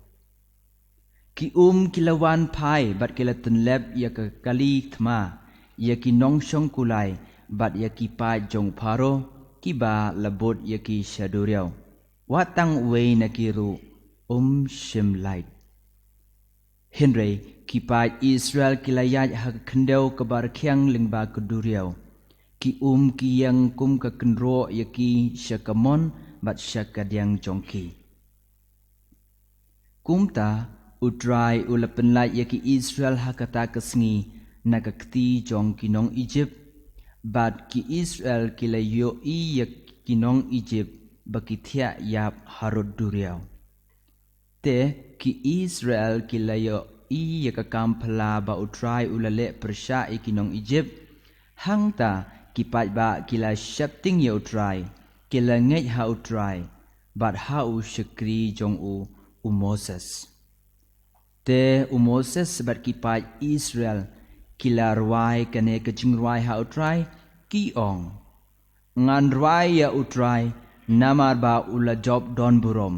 Ki kilawan pai bat kilatun lep ya ke kali thma. Ya kinong syong kulai bat ya kipai jong paro. Kiba labut ya ki syaduriau. Watang wei nakiru shimlait. Henry kipai Israel kilayat hak kendau kebar kiang lingba keduriau. Ki ki yang kum ke kendro ya ki syakamon bat syakadiang jongki. Kumta utrai ula penlait ya ki Israel hakata kesengi nakakti jong kinong Egypt. Bat ki Israel kilayo ya kinong Egypt bakitia yap harut duriau. Te ki Israel kilayo iya kakam pala ba utrai ulale persya ikinong Egypt hang ta kipat ba kila shapting ya utrai kila ngai ha utrai bat ha u shakri jong u Moses te u Moses bat kipat Israel kila ruai kane kajing ruai ha utrai ki ong ngan ruai ya utrai namar ba ula job don burom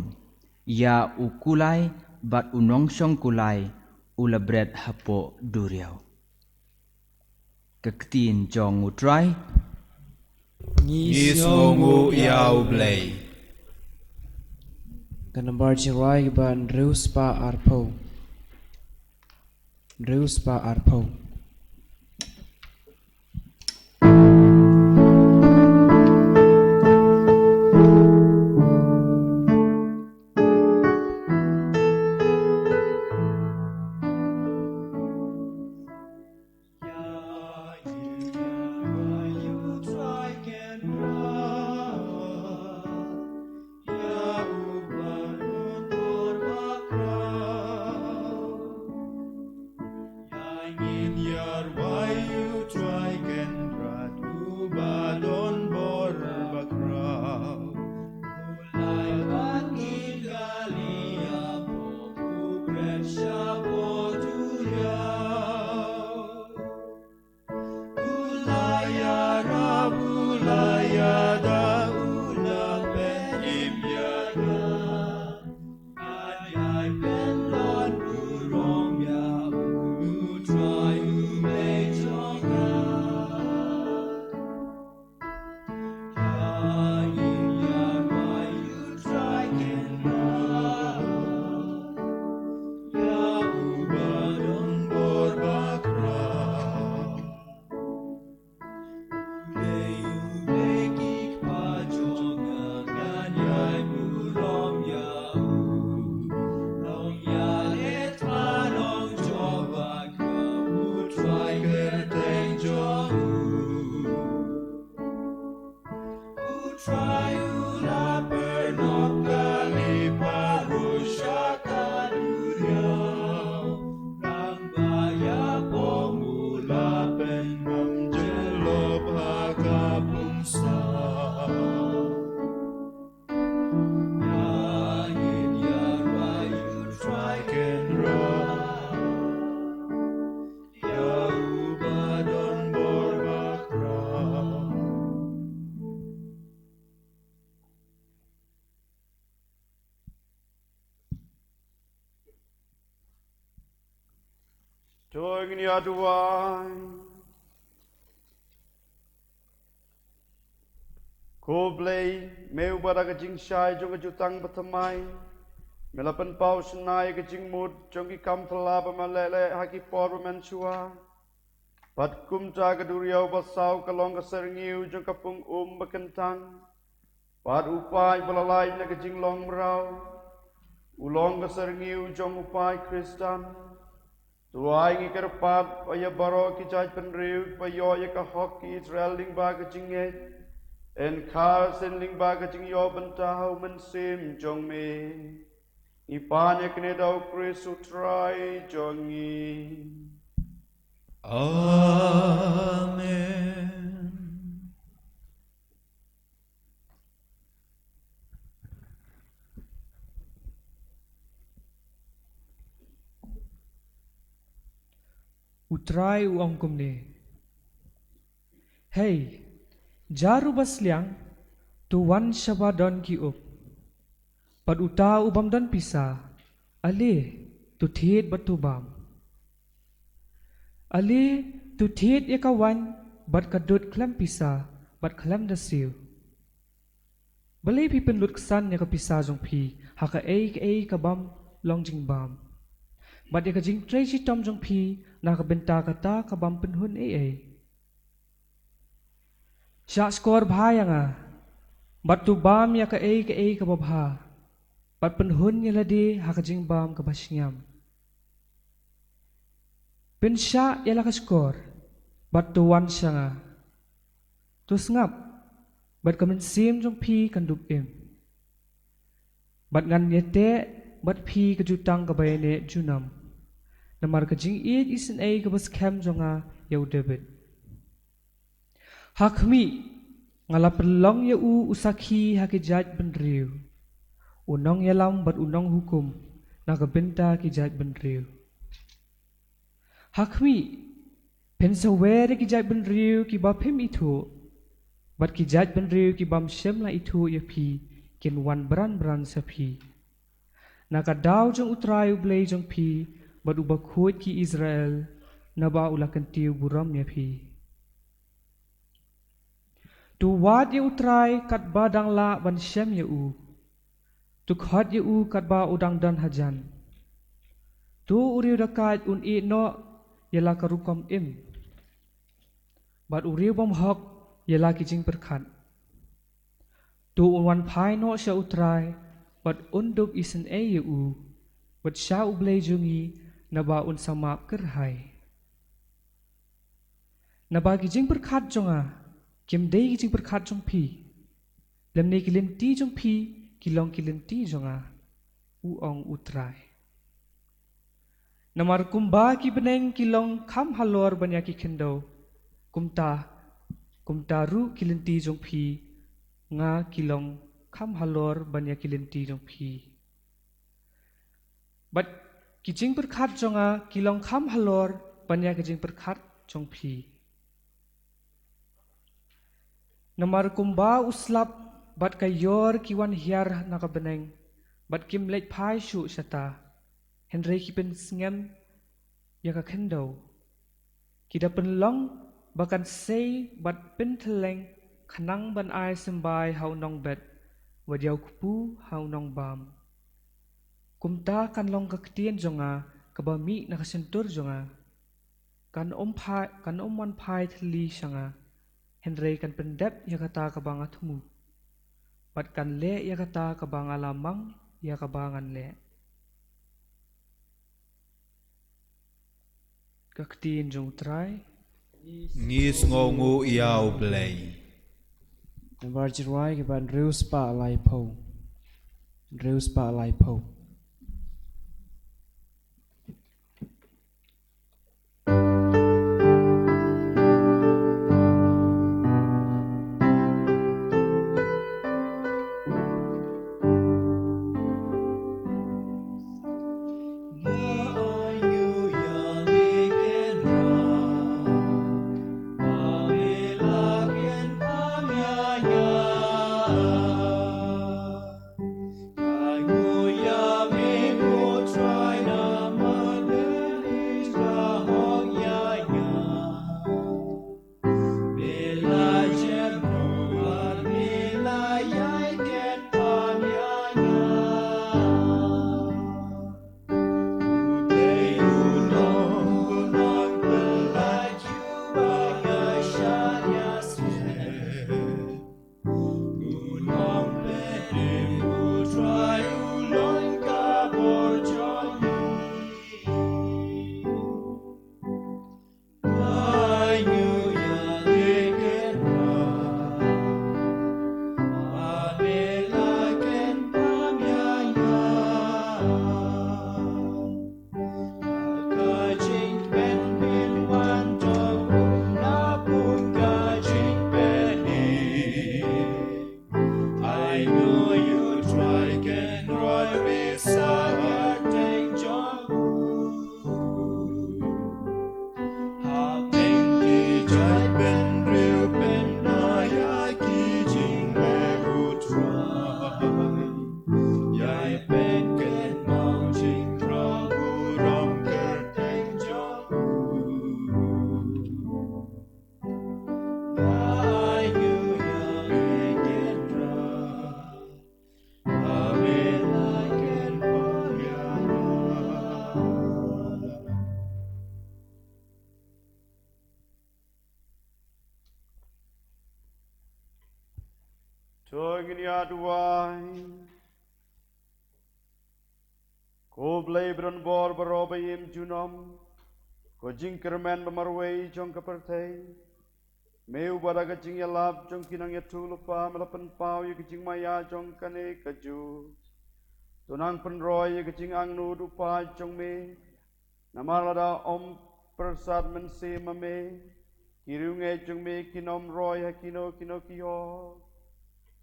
ya ukulai bat unongsong kulai ula bread hapo duriau kaktin jong utrai Ngis ngongu iau blay. Kan number jirai ban reus pa arpo. Reus pa arpo. Tuang ni aduai. Ko blay meu bara ka jing shai jong ka jutang batamai. Melapan pau senai ka jing mud jong ki kampala pa malele haki por pa mensua. Pat kum cha ka duriau basau ka long ka seringiu jong ka pung bakentang. Pat upai balalai na ka jing long merau. Ulong ka seringiu jong upai Kristan. Tuai ngi kerpat paya baro ki jaj penriu payo ya ka hoki Israel ling ba ka jinget en kar sen ling ba ka jing yo bentau men sim jong me ipan ya kne dau Kristu trai jongi Amen. Utrai uang kumne. Hey, jaru basliang tuan syabadon ki up. Pad uta ubam dan pisa, ale tu thiet batu bam. Ale tu thiet ya kawan bat kadut klam pisa bat klam dasiu. Balai pi penlut kesan ya ka pisa jong pi haka ka bam long jing bam. Bat ya ka jing tray si tom jong pi na ka benta kata ka bam penhun Syak skor bahaya nga. Bat tu bam ya ka ka babha. Bat penhun ya ladi haka jing bam ka basyam. Pen syak ya la ka skor. Bat tu wan siya nga. Tu ngap. Bat ka mensim jong pi kan dup im. Bat ngan yete bat pi ka jutang ka bayane junam. Namar ka jing iit isin ka bas kem jonga yaw David. Hakmi ngala pelong ya usaki hakijat benriu. Unong ya lambat unong hukum nakabenta kijat benriu. Hakmi pensawer kijat benriu kibapim itu. Bat kijat benriu kibam syemla itu ya pi kin wan beran sapi. Nakadaw jong utray ublay jong pi bat ubakut ki Israel naba ulakan tiu buram ya pi. Tu wat ya utray kat badang la ban syem ya u. Tu khat ya u kat ba udang dan hajan. Tu uriu dakat un I no yala karukom im. Bat uriu bom hok yala kijing perkat. Tu unwan pai no sya utray bat unduk isen ya u. Bat sya ublay jungi naba un samap kerhai. Naba kijing perkat jonga. Kim day kijing perkat jong pi. Lem ne kilinti jong pi, kilong kilinti jonga. Uong utray. Namar kumba ki beneng kilong kam halor banya ki kendo. Kumta ru kilinti jong pi. Nga kilong kam halor banya kilinti jong pi. But kijing perkat jonga kilong kam halor banya kijing perkat jong pi. Namar kumba uslap bat kayor kiwan hiar nakabeneng bat kim leit pai shu syata Henry kipen sngem yaka kendo kita penlong bakan sei bat penteleng kanang ban ai sembai hau nong bet wadiau kupu hau nong bam kumta kan long kaketien jonga kabami nakasentur jonga kan wan pai thli syanga Henry kan pendep ya kata kabangatmu. Bat kan le ya kata kabangalamang ya kabangan le. Kaktiin jong try. Ngis ngongu iau blay. Number jirwai kiban riu spa lai po. Riu spa lai po. Tuangin yaduai. Ko blay bron bor barobayim junam. Ko jingkerman bamarway jong kapertay. Meu baraga jing yalab jong kinang yatulupa malapan pau yagijing maya jong kane kaju. Tunang penroy yagijing angnu dupa jong me. Namalada om persad mense mame. Kirunge jong me kinom roy ha kino ki ho.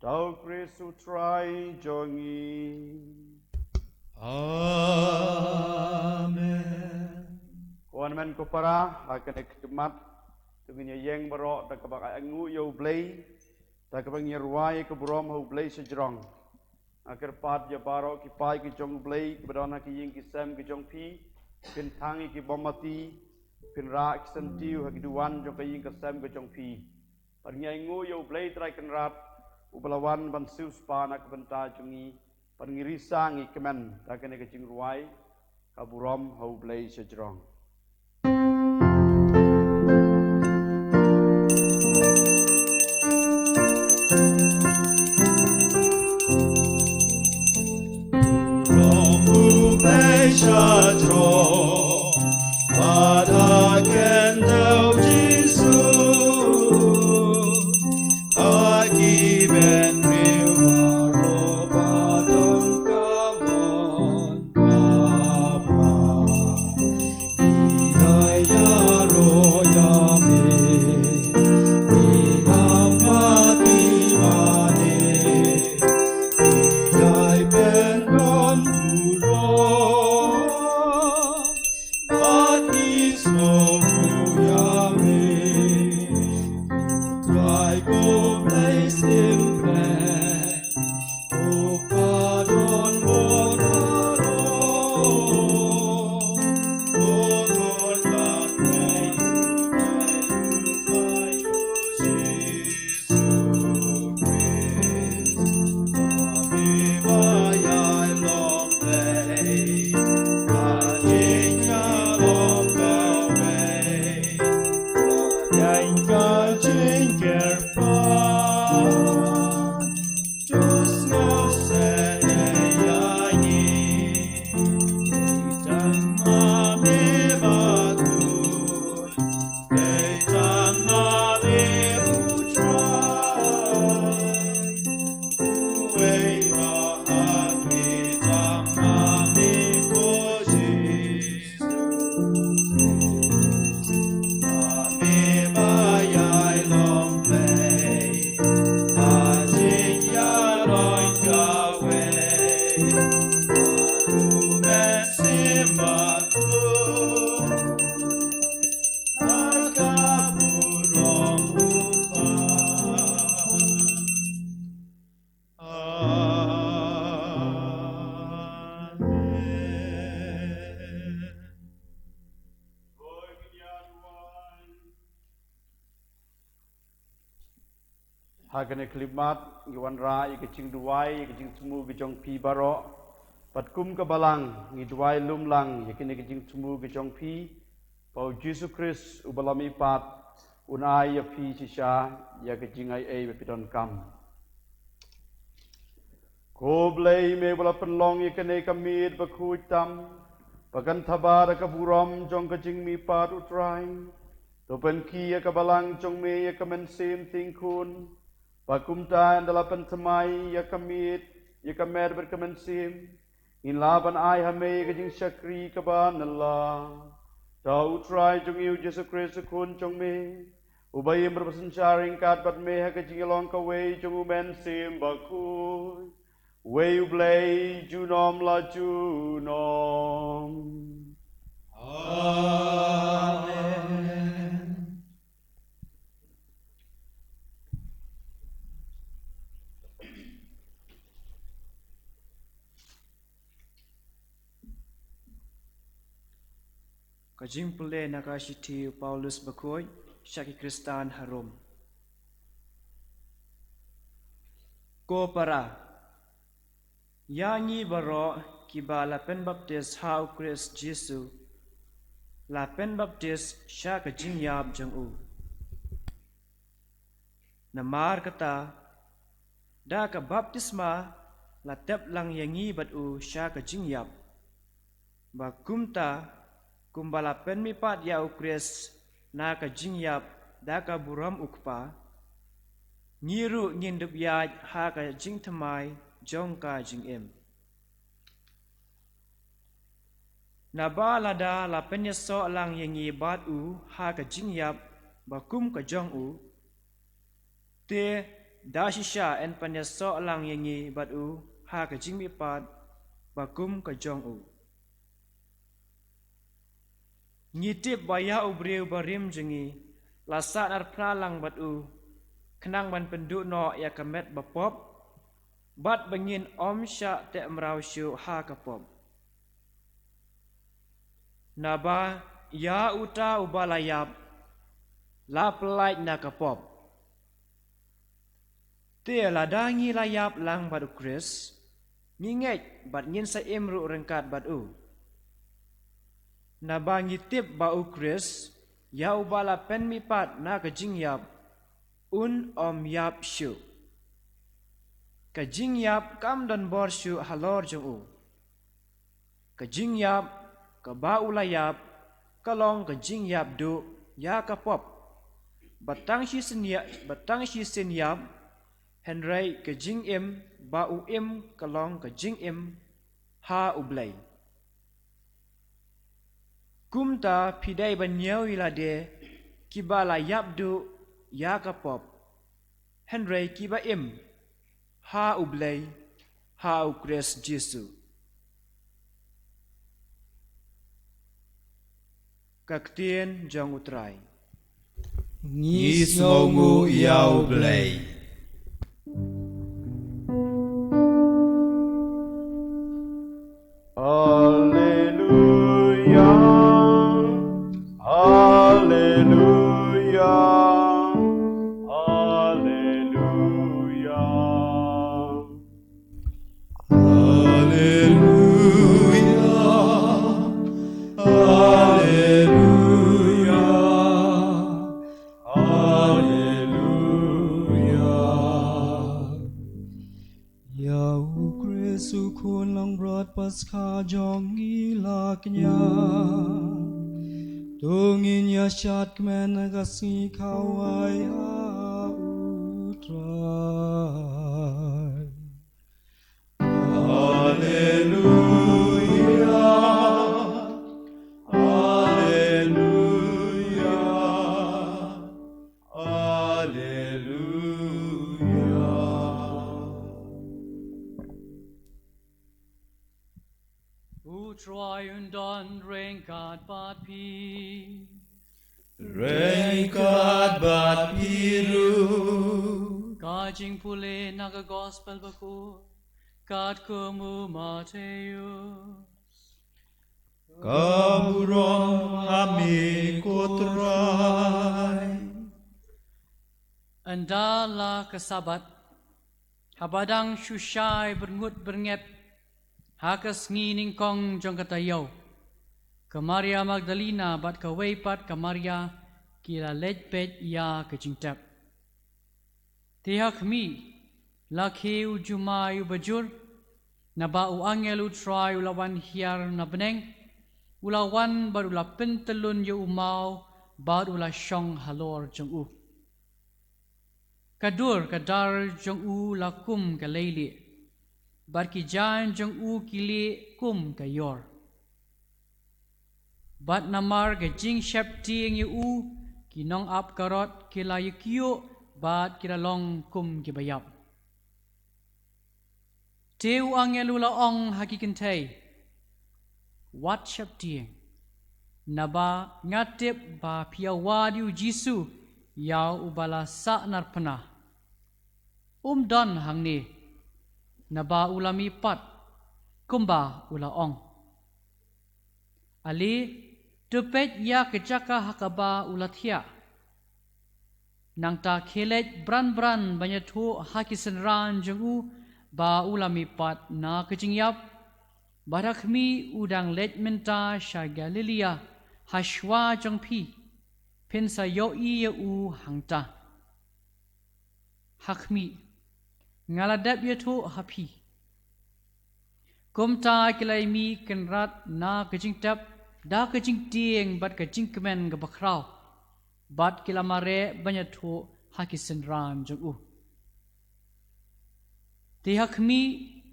Tau Kristu trai jongi. Amen. Kuan men ko para akan ekmat dengan yang berok tak kabak angu yo blay tak kabak nyerwai ke buram ho blay sejrong. Agar pat ya barok ki pai ki jong blay bedana ki ying ki sam ki jong pi pin tangi ki bomati pin ra ki sentiu ha ki duan jong ki ying ki sam ki jong pi. Parnya angu yo blay trai kan rat ubalawan ban siu spa nak benta jongi pan ngirisang i kemen tak kene ke jing ruai ka buram ho blay sejrong. Hagan klimat iwan ra i kecing duai i kecing semu kejong pi baro pat kum ke balang ngi duai lumlang i kini kecing semu kejong pi pau Yesus Kristus ubalami pat unai ya pi sisa ya kecing ai bepidon kam ko blai me bala penlong i kene kamit bakuitam pagan thabar ka buram jong kecing mi pat utrai to pen ki ya ka balang jong me ya kamen sim tingkun Pakumta dalapan semai ya kamit ya kamer berkemensim in laban ai hame kajing syakri kaban Allah tau try jong yu Yesus Kristus kun jong me ubay berpesan sharing kat bat me ha kajing long ka we jong umen sim baku we ublay junom la junom Amen. Kajing pule nakashiti Paulus Bakoy, Shaki Kristan Harum. Ko para, yangi baro kiba la pen baptist hau Chris Jesu, la pen baptist Shaka jing yab jang u. Namar kata, da ka baptisma la tep lang yangi bat u Shaka jing yab. Bakumta kumbala pen mi pat ya ukres na ka jingyap da ka buram ukpa ngiru ngindup ya ha ka jing thamai jong ka jing em na ba la da la pen ya so lang yangi bat u ha ka jingyap bakum ka jong u te da shisha en panya so lang yangi bat u ha ka jing mi pat bakum ka jong u ngitip baya u breu barim jengi lasa nar pralang bat u kenang ban pendu no ya kamet bapop bat bengin om sya te mrau syu ha kapop naba ya uta ubalayap la pelait na kapop te la dangi layap lang badu Chris ngingej bat ngin sa imru rengkat badu naba ngitip bau Chris ya ubala pen mipat na kejing yap un om yap syu kejing yap kam dan bor syu halor jong u kejing yap ka ba ulayap kalong kejing yap du ya kapop batang shi sin yap henry kejing im ba u im kalong kejing im ha ublai kumta pidai banyau ilade kibala yap du ya kapop henry kiba im ha ublai ha ukres Jesu kaktien jong utrai Ngis ngongu yau blay. Hallelujah, hallelujah, hallelujah. Pasca jongi laknya tungin ya syat kmen kasih kawai utrai Hallelujah, hallelujah, hallelujah. Utrai undon rengkat bat pi Rengkat bat biru, kajing pule naga gospel baku kat kemu Mateus kaburong ami kotrai. Andala kesabat habadang syusyai berngut berngep hakas ngining kong jong katayau ke Maria Magdalena bat ke weipat ke Maria kila lejpet ya ke jingtap tihak mi lakhiu jumayu bajur na ba u angel utrai ulawan hiar na beneng ulawan baru la pentelun yu umau baru la syong halor jong u kadur kadar jong u lakum ke leili bar ki jan jong u kili kum ka yor bat namar ke jing shep ting yu u ki nong ap karot kila yu kyo bat kila long kum ki bayap teu angelu la ong hakikin tay wat shep ting naba ngatip ba piawadiu jisu yau ubala sa narpana don hangni naba ulami pat kumba ula ong ali tupet ya kecaka hakaba ulathia nang ta khelet bran banyathu hakisen ran jengu ba ulami pat na kechingyap barakmi udang let menta sha Galilea hashwa jongpi pensa yo i u hangta hakmi ngaladap yathu hapi kumta kilaimi kenrat na kejingtap da kejing tieng bat kejing kemen ke bakrau bat kilamare banyathu hakisen ran jong u tihakmi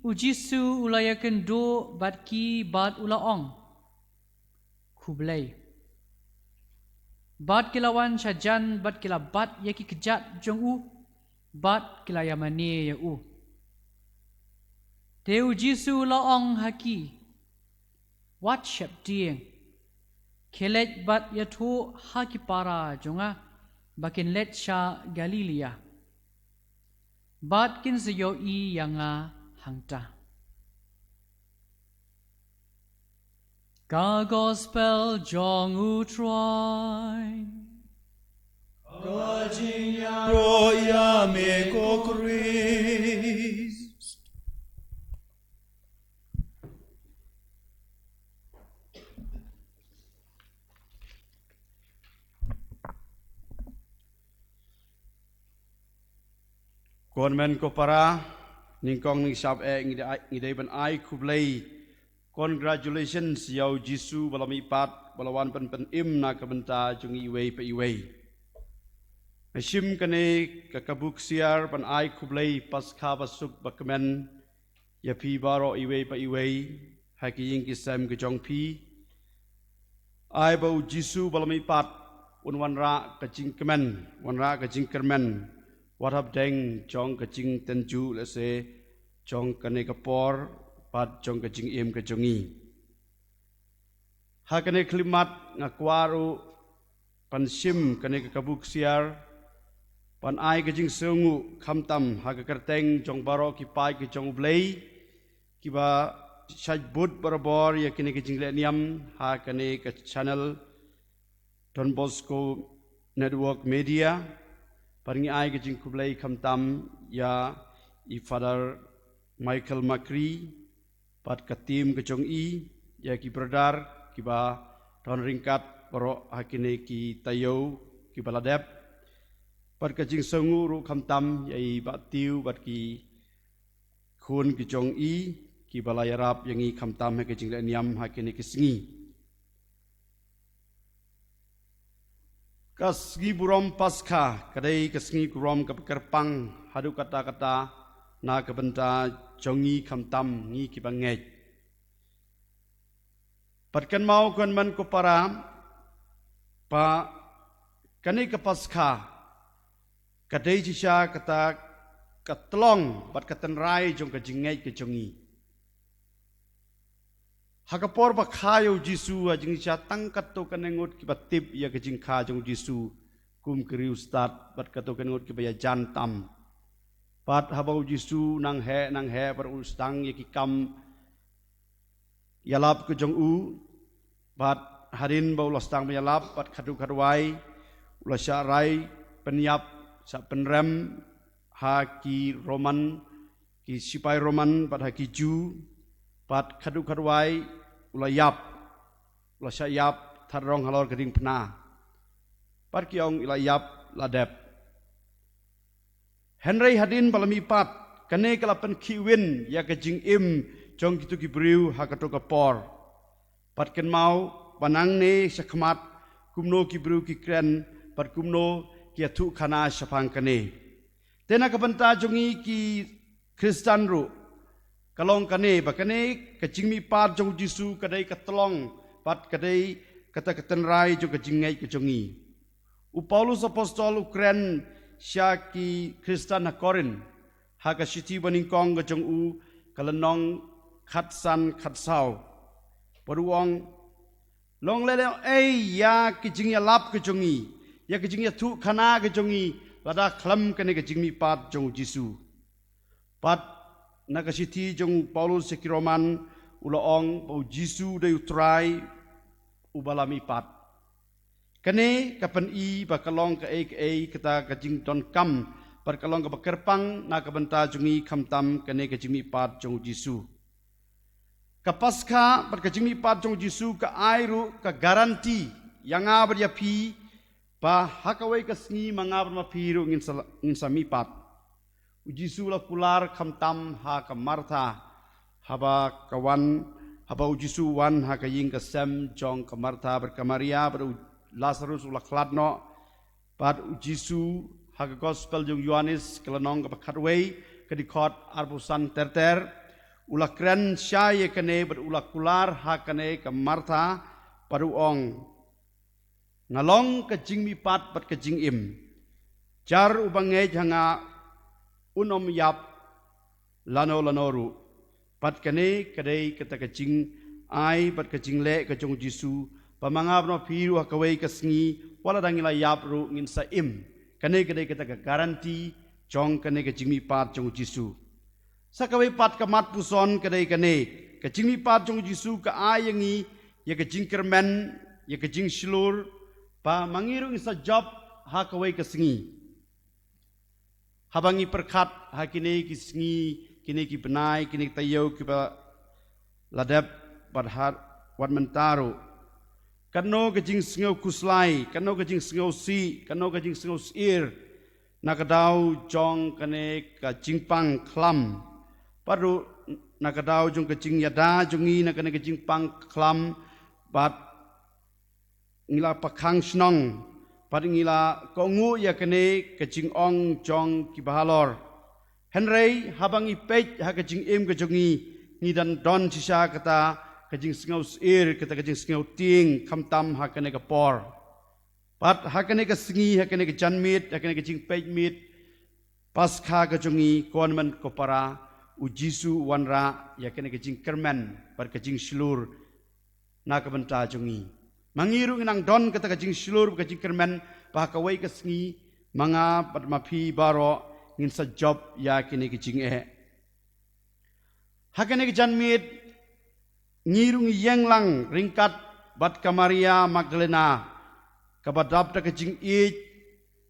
ujisu ulayaken do bat ki bat ulaong kublai Bat kilawan syajan bat kilabat yaki kejat jong u. Bat kilayamane ya u. Teu Jisu laong haki. Wat syap dieng. Kelet bat yatu haki para jonga. Bakin let sya Galilea. Bat kin seyo i yanga hangta. Ka gospel jong u troy. Roya me ko Christ. Kon men ko para ningkong ning sap ngidai ban ai kublai. Congratulations yau Jisu balami pat balawan pen im na kabenta jung iwei pe iwei. Mesim kane kakabuk siar pan ai kublai paskha basuk bakmen ya pi baro iwei pa iwei haki ying kisam ke jong pi ai bau Jisu balami pat wan ra ka jing kemen wan ra ka jing kermen wat hab deng jong ka jing tenju le se jong kane kapor pat jong ka jing im ka jongi ha kane klimat ngakwaru pan sim kane kakabuk siar pan ai ke jing sungu kham tam ha ka kerteng jong baro ki pai ke jong blei ki ba sajbut barabor ya kini ke jing le niam ha kane ke channel Don Bosco Network Media paringi ai ke jing kublei kham tam ya i father Michael Makri pat ka tim ke jong i ya ki bradar ki ba don ringkat baro ha kini ki tayo ki baladep pat ka jing sungu ru kham tam yai bat tiu bat ki khun ki jong i ki balayarap yang i kham tam ha ka jing le niam ha kini ki singi kasgi burom paskha kadai kasgi burom ka kerpang hadu kata-kata na ka benta jongi kham tam ngi ki bangej pat kan mau kan man ko para pa kani ka paskha kadai jisha kata katlong bat katenrai jong ka jingai ke jongi hakapor ba khayo Jisu ajing cha tangkat to kanengut ki batip ya ke jing kha jong Jisu kum kri ustad bat kato kanengut ki baya jantam pat habau Jisu nang he par ustang ya ki kam yalap ke jong u bat harin bau lastang yalap pat khadu khadwai ulasya rai penyap sa penrem ha ki Roman ki sipai Roman pat ha ki Ju pat khadu khadwai ulayap ulasayap tharong halor keding pena pat ki ong ilayap ladep Henry hadin balami pat kane kalapan kiwin ya ke jing im jong kitu ki briu ha kato kapor pat ken mau panang ne sakmat kumno ki briu ki kren pat kumno ki athu khana sapang kane tena kapanta jongi ki Kristan ru kalong kane bakane kajing mi pat jong Jisu kadai katlong pat kadai kata katenrai jong kajing ngai kejongi u Paulus apostol Ukren syaki Kristan na Korin ha ka siti baningkong ka jong u kalenong khatsan khatsau paruang long le ya kijing ya lap kejongi ya kijing ya thu khana kejongi lada khlam kane kajing mi pat jong Jisu pat nakasiti jong Paulus sekiroman ulaong pau Jisu day utrai ubalami pat kane kapan i bakalong ka ai kata kajing don kam par kalong ka bakerpang na kabanta jongi khamtam kane kajing pat jong Jisu kapaskha par kajing pat jong Jisu ka airu ka garanti yang abar ya pi pa hakawai ka sngi mangabar ma piru ngin sami pat Jisu la kular khamtam ha ka Martha haba kawan haba Jisu wan ha ka ying ka Sam jong ka Martha ber ka Maria ber Lazarus ula khladno pat Jisu ha ka gospel jong Yohanes kelanong ka khatwei ka dikot arbusan terter ula kren syai kane ber ula kular ha kane ka Martha paruong ngalong ka jing mi pat bat ka jing im. Jar ubangej hanga unom yap lano lanoru. Pat kane kadai kata ka jing ai bat ka jing le ka jong Jisu pamangab no piru hakawai ka sngi wala dangila yap ru ngin sa im. Kane kadai kata ka garanti jong kane ka jing mi pat jong Jisu. Sakawai pat ka mat puson kadai kane ka jing mi pat jong Jisu ka ayangi ya ka jing kermen ya ka jing shilur pa mangiru ngin sa job hakawai ka sngi. Habangi perkat hakine ki sngi kini ki benai kini tayo ki ba ladap badhat wat mentaro kano ke jing sngau kuslai kano ke jing sngau si kano ke jing sngau sir nakadau jong kane ka jingpang klam paru nakadau jong ke jing yada jongi nakane ke jingpang klam bat ngila pakhang snong pat ngila kongu ya kane ke jing ong jong ki bahalor Henry habangi pej ha ke jing im ke jongi ni dan don sisa kata ke jing sngau sir kata ke jing sngau ting kham tam ha kane ka por pat ha kane ka sngi ha kane ka janmit ha kane ka jing pej mit pas kha ke jongi konman ko para u Jisu wanra ya kane ke jing kermen par ke jing slur na ka benta jongi mangiru nang don kata ke jing slur ke jing kermen pa ka wai ka sngi manga pat mapi baro ngin sa job ya kini ke jing hakane ke janmit ngirung yang lang ringkat bat ka Maria Magdalena kabadap ta ke jing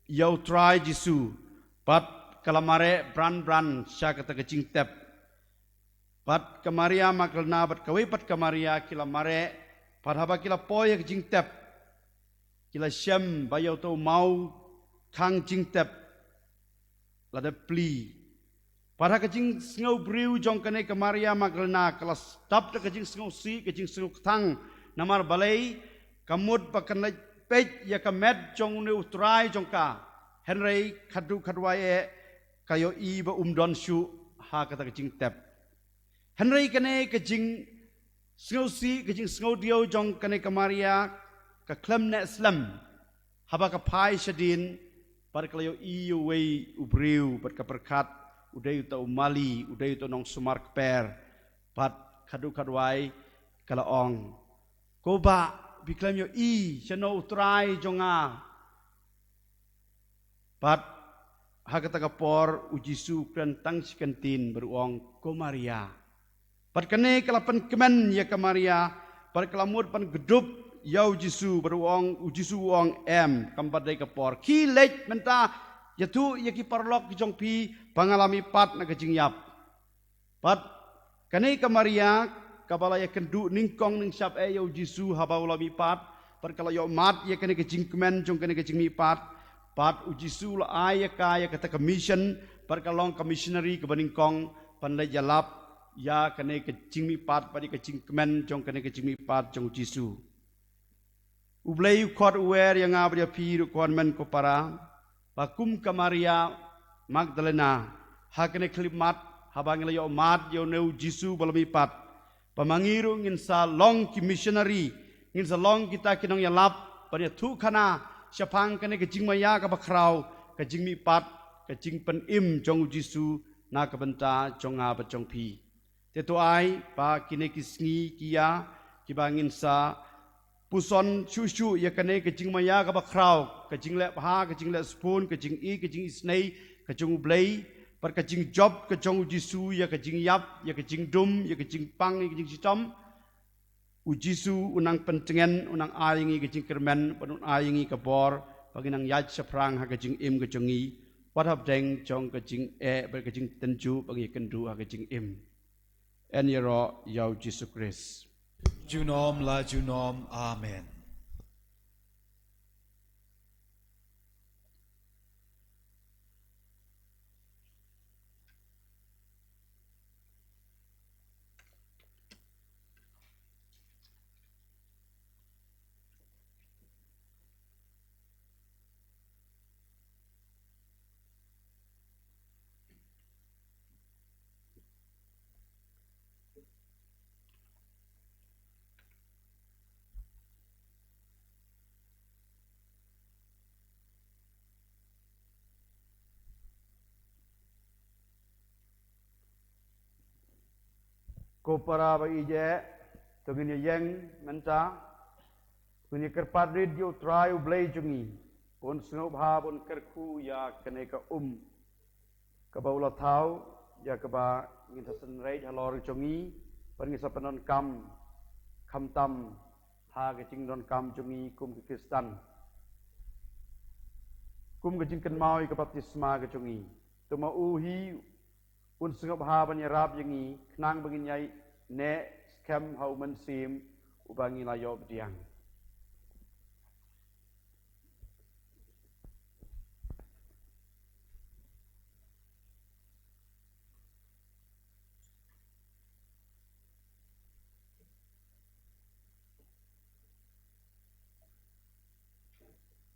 yau try Jisu bat kalamare bran sya kata ke jing tep bat ka Maria Magdalena bat ka pat ka Maria kilamare pat haba kila poy ke jing tep kila syam bayau to mau kang jing tep lada pli pada kajing sengau briu jong kane ke Maria Magdalena kelas tap ta kajing sengau si kajing sengau tang namar balai kamut pakan pej ya kamet jong ne utrai jong ka Henry kadwae kayo i ba don shu ha kata kajing tep Henry kane kajing sengau si kajing sengau dio jong kane ke Maria ka klem ne Islam haba ka pai shadin par kalayo iyo way ubriu pat kaperkat uday uta umali uday uta nong sumar per pat kadwai kalaong koba biklam yo chano utrai jonga pat hakata kapor ujisu kran tang sikantin beruang ko Maria pat kane kalapan kemen ya ka Maria par kalamut pan gedup yau Jisu beruang ujisu uang kampadai kapor ki lej menta yatu yaki parlok ki jong pi pangalami pat na kajing yap pat kane ka Maria kabala ya kendu ningkong ning syap yau Jisu habaulami pat par kala yo mat ya kane kajing kemen jong kane kajing mi pat ujisu la aya ka ya kata commission par kalong commissionary ke baningkong pandai jalap ya kane kajing mi pat padi kajing kemen jong kane kajing mi pat jong Jisu Ublay ukot uwer yang abria piru konmen ko para pakum ka Maria Magdalena hakane klimat habang layo mat yo neu Jisu balami pat pamangiru ngin sa long ki missionary ngin sa long kita kinong yalap pada tu kana syapang kane ke jing maya ka bakrau ke jing mi pat ke jing pen im jong Jisu na ka benta jong a jong pi tetu ai pa kine kisngi kia kibangin sa puson shushu ya kane ke jing maya ka bakrau ke jing le ha ke jing le spoon ke jing isnei ke jing ublay par ke jing job ke jong Jisu ya ke jing yap ya ke jing dum ya ke jing pang ya ke jing sitom u Jisu unang pentengen unang ayingi ke jing kermen panun ayingi ke bor paginang yaj saprang ha ke jing im ke jongi padhap deng jong ke jing ber ke jing tenju bagi kendu ha ke jing im en yero yau Jisu Christ Junom la junom. Amen. Ko para ba ije to ngin yeng menta kun kerpat rid yo try blay jungi pun sngop ha pun kerku ya kene ka ka baula thau ya ka ba ngin tasen rei halor jungi pan ngisa panon kam kham tam ha ke jing don kam jungi kum ke Kristen kum ke jing ken mau ka baptisma ke jungi to ma u hi pun sngop ha ban ya rap jungi knang bangin nyai ne scam hau man sim ubangi layo bdiang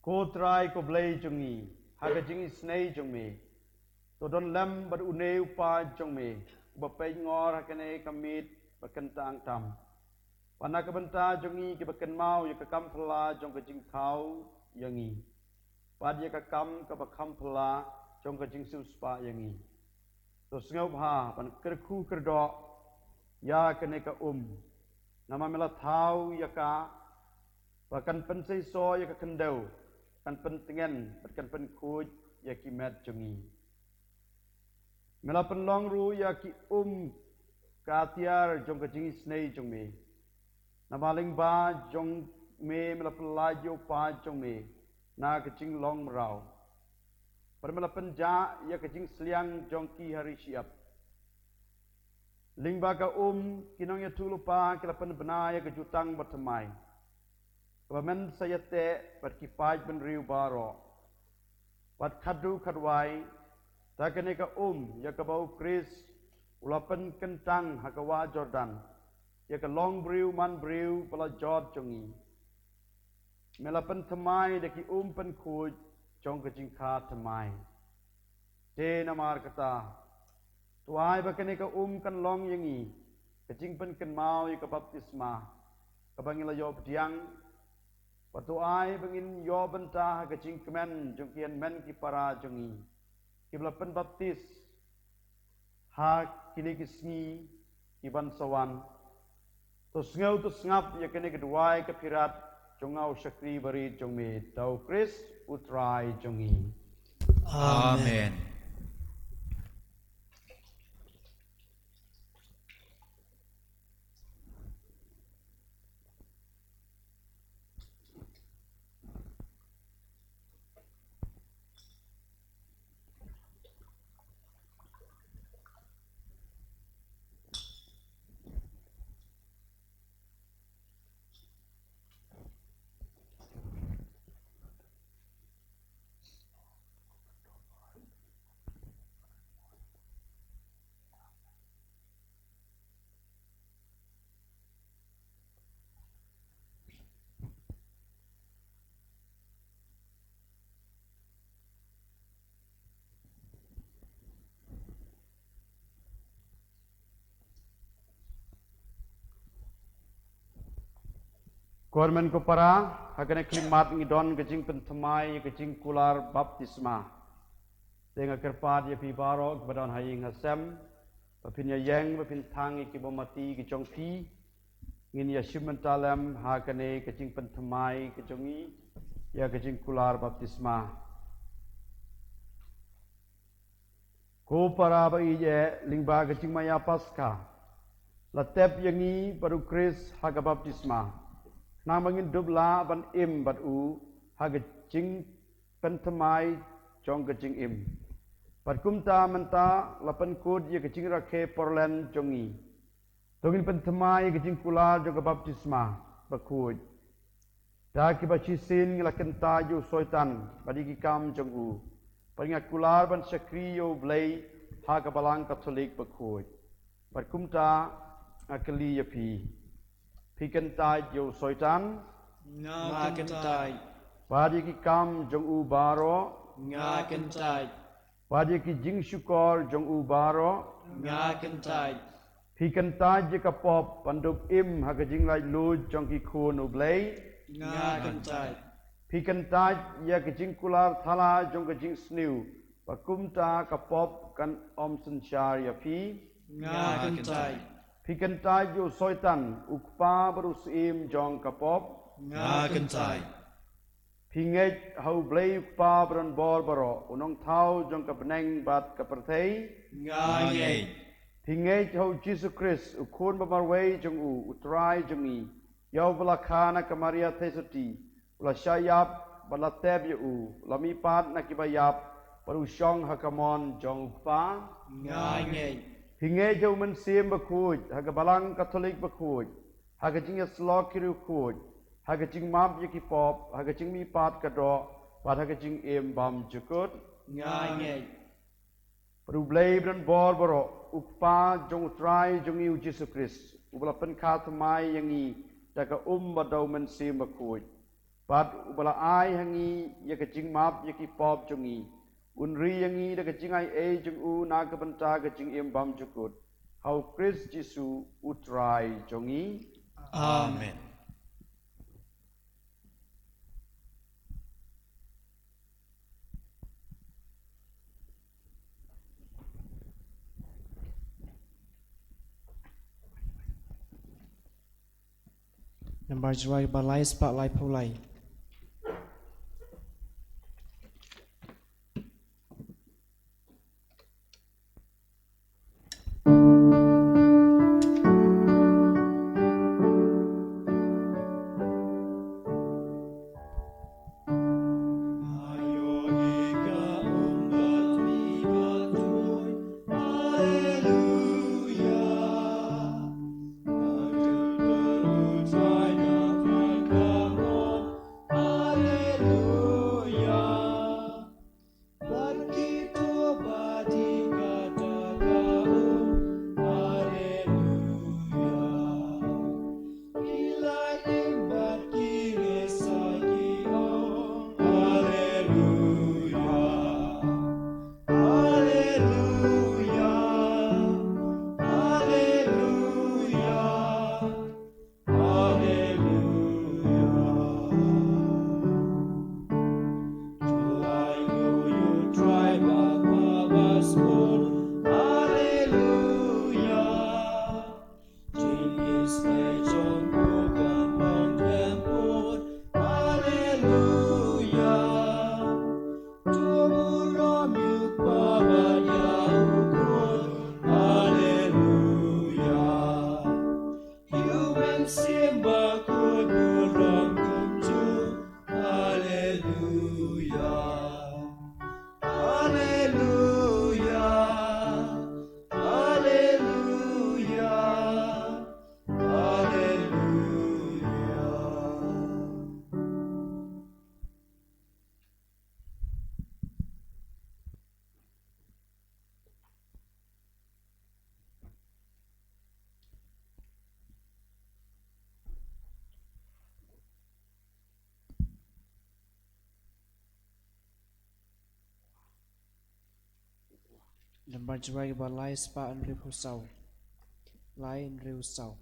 ko try ko blay jungi haga jingi snei jungme to don lam bar une upa jungme ba pe ngor hakane kamit bakan tang tam pana ka benta jungi ke bakan mau ya ka kam phla jong ka jing khau yangi pad ya ka kam ka ba kham phla jong ka jing sim spa yangi to sngau ha pan kerku kerdo ya kane ka nama mela thau ya ka bakan pensai so ya ka kendau kan pentingan kan pen kuj ya ki met jungi mela penlong ru ya ki ka tiar jong ka jingi snei jong me nama ling ba jong me mela pelajo pa jong me na ka jing long rau par mela penja ya ka jing sliang jong ki hari siap ling ba ka kinong ya tulu pa kila pen bena ya ka jutang batamai Wamen saya te pat kipaj ben riu baro pat khadu khadwai ta kene ka ya ka bau Chris ulapan kentang hakawa Jordan ya ka long briu man briu pala jod jongi melapan thamai de ki pen khuj jong ka jingkha thamai te namar kata tuai ba kene ka kan long yangi ka jingpen kan mau ya ka baptisma ka bangila yob diang Patu ai bangin yo benta ka jing kemen jong kian men ki para jongi ki belapen baptis ha kini kisni ki ban sawan to sngau to ngap ya kene kedua ke pirat jongau syakri bari jong me tau Chris utrai jongi Amen. Kormen ko para hakane klimat ngidon kejing pentemai kejing kular baptisma dengan kerpat ya pi barok badan haying hasem papin ya yang papin tangi ki bomati ki jong pi ngin ya shimentalem hakane kejing pentemai kejongi ya kejing kular baptisma ko para ba ije lingba kejing maya paska latep yangi baru Chris haga baptisma Namangin dubla ban bat haga jing pentemai jong jing Pat kumta menta lapan kud ye jing rakhe porlen jongi. Tongin pentemai jing kula jong baptisma bakud. Da ki bachisin ngila kenta yu soitan badigi kam jong Paringat kular ban sakriyo blay haga balang katolik bakud. Pat kumta akali yapi. Pikentai yo soitan nga kentai padi ki kam jong baro nga kentai padi ki jing syukor jong baro nga kentai pikentai je ka pop panduk haga jing lai lu jong ki khun blay nga kentai pikentai ya ki jing kular thala jong ka jing sniu pakumta ka pop kan om sanchar ya pi nga kentai Pikan tayo soitan ukpa berus im jong kapop. Nga kencai. Pinget hau blay ukpa beran bor baro. Unong tau jong kapeneng bat kapertei. Nga ngei. Pinget hau Jesus Christ ukun bamarway jong utrai jong i. Yau bala kana kamaria tesoti. Ula syayap bala teb ula mipat nakibayap. Baru syong hakamon jong ukpa. Nga ngei. Hingai jau mensim bakuj, haga balang Katolik bakuj, haga jing yaslok kiru kuj, haga jing map yaki pop, haga jing mi pat kadro, pat haga jing bam jukut. Ngay. Perublay dan bor boro, ukpa jong utrai jong iu Jesus Christ, ubala penkat mai yangi, jaga badau mensim bakuj. Pat ubala ai hangi, yaka jing map yaki pop jongi, unri yangi daga jingai jung naga benta ga jing bam jukut. Hau Christ Jesu utrai jongi. Amen. Nambar juai balai sepak lai pulai. Nambar juai balai sepak an ribu sau. Lain ribu sau.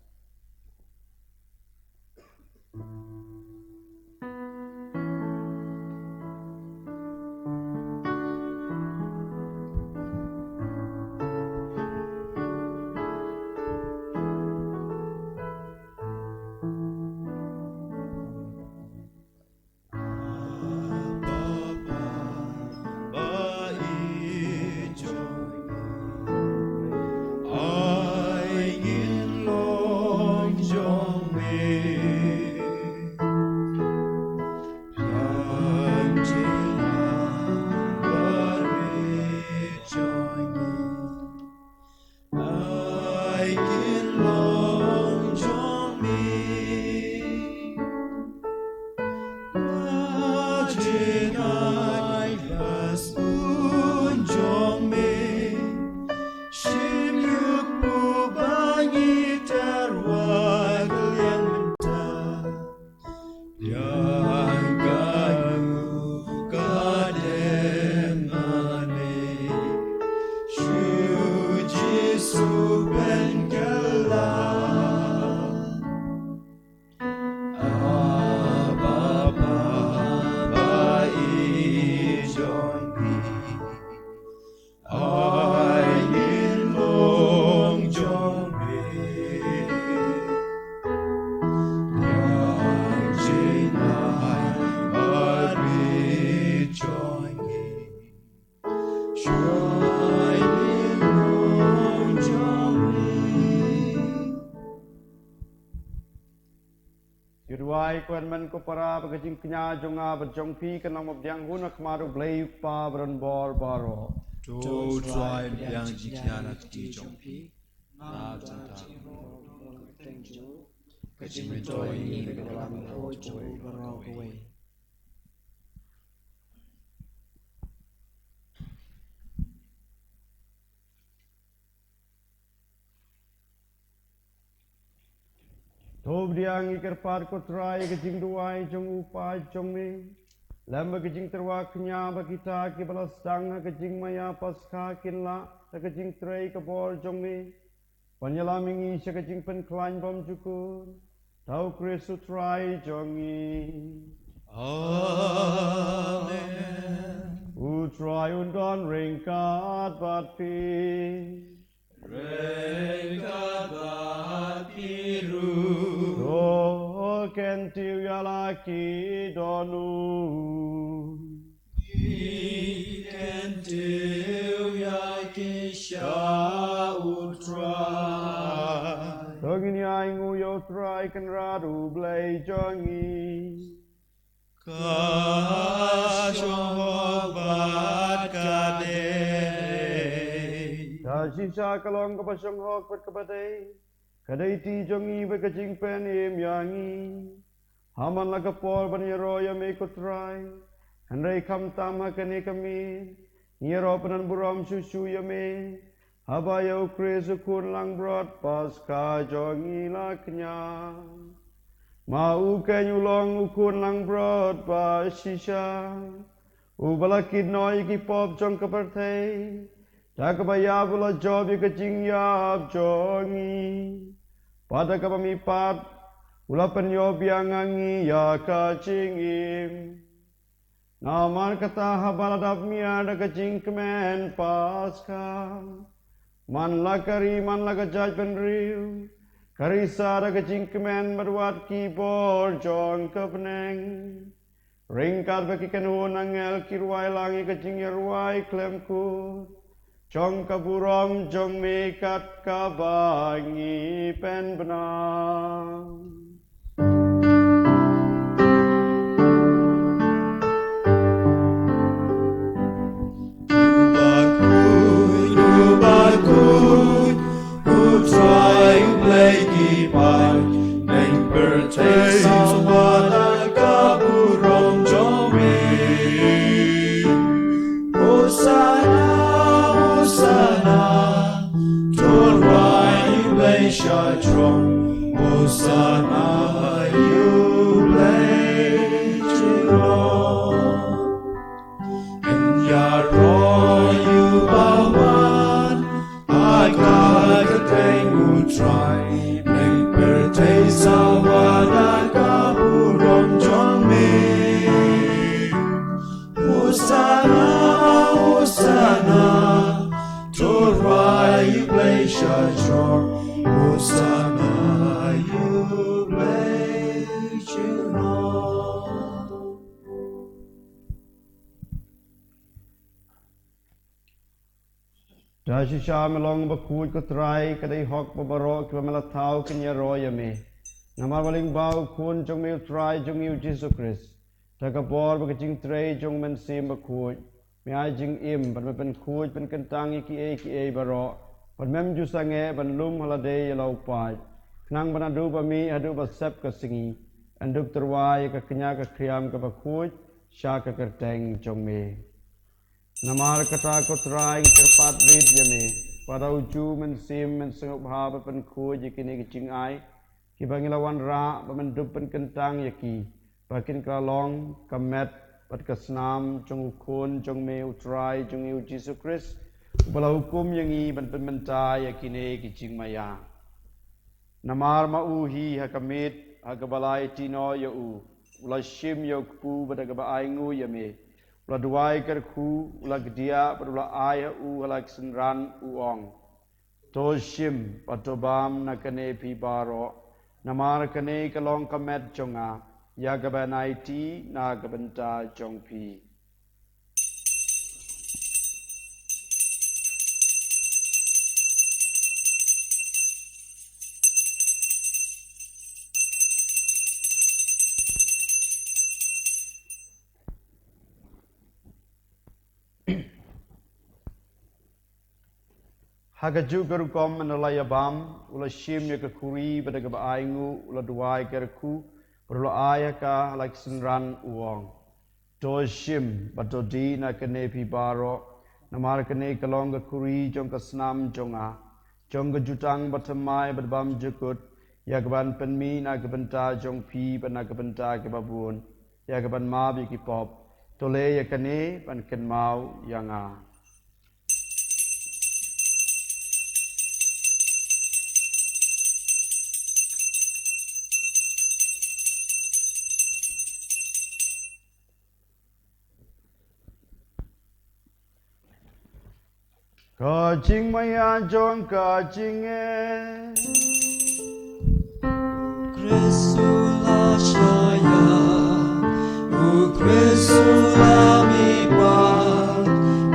Kirwai kuan man ko para bagajing knya jonga berjong pi kanang mabdiang hunak maru blei pa bron bor baro. To try yang jikiana ti jong pi. Na janta. Kajimitoy ni bagalang ho joy baro away. Tob diang ikar par ko try kajing duai jong upa jong me. Lamba kajing terwa knya bakita ki balas dang kajing maya paska kinla kajing tray ke bor jong me. Panyalaming isya kajing pen klain bom jukur. Tau Kristu try jongi. Amen. U try undon ringkat bat pi. Ringkat bat biru. Do kentiu yalaki donu. Ikentiu yaki sya utrai. Togini aingu yo try kan radu blay jongi. Kajong bat kadei. Sisa kalong kapasong hok pat kapatay. Kadai ti jongi bakajing pen im yangi. Haman lagapor ban yeroya me ko try. Handai kam tama kani kami. Yero panan buram susu yame. Habayo kresu kun lang brot paska jongi laknya. Mau kenyulong ukun lang brot pa sisa. Ubalakid noy ki pop jong kapartay. Takabaya bula job kajing yap jongi. Pada kapamipat ula penyob yang angi ya kajing im. Naman kata habaladap miada kajing kemen paska. Man lakari man lakajaj penriu. Karisa da kajing kemen berwat kibor jong kepeneng. Ringkat bagi kenun angel kirwai langi kajing yarwai klemku. Jong kaburam jong mekat kabangi pen benang. Bakut, ku try play kipai, neng bertai sama kaburam jome. Hosana, Hosana, Torwai play shadrong. Hosana, you play chirong. And Yaro, you bawan, agak ketengu try. Neng bertai sama kaburam jome. Hosana, Hosana, Torah you play shadrong. Hosana, you play chirong. Dashi sham long bakut ko try kadai hok babarok ko malatau kenya roya me. Namar waling bau kun jong me try jong you Jesus Christ. Takabor bakajing tray jong men sim bakut. Me ai jing im ban me pen kut pen kentang iki e baro. Ban mem ju sange ban lum holiday lau pai. Nang ban adu ba mi adu ba sep ka singi. Anduk terwai ka kenya ka kriam ka bakut sha ka kerteng jong me. Namar kata ko try terpat rid yame. Pada uju men sim men sengok ha pen kut yakini kicing ai. Ki bangilawan ra ba men dup pen kentang yaki. Bakin kalong kamet pat kasnam jong ukun jong me utrai jong eu Jesus Christ. Bala hukum yang i ban penmentai yakini kicing maya. Namar ma uhi hakamit hagabalai tino ya u. Ula shim ya ku bada gaba aingu ya me. Ula duai kerku ula gedia pada ula aya u ula senran uong. To shim patobam nakane pi baro. Namar kane kalong kamet jonga. Ya gabanai ti na gabanta jong pi. Hagaju garukom menolaya bam, ula shim ya kekuri pada keba aingu, ula duai kerku, perlu ayaka like senran uang. Do shim, bato di na kene pi baro, namar kene kalong kekuri jong kesnam jonga, jong kejutang batamai badbam jukut, ya keban penmi na kebenta jong pi na kebenta kebabun, ya keban mabi kipop, tole ya kene ban ken mau yanga. Ka jing maya jong ka jing Krisula Shaya, U Krisula Mipa,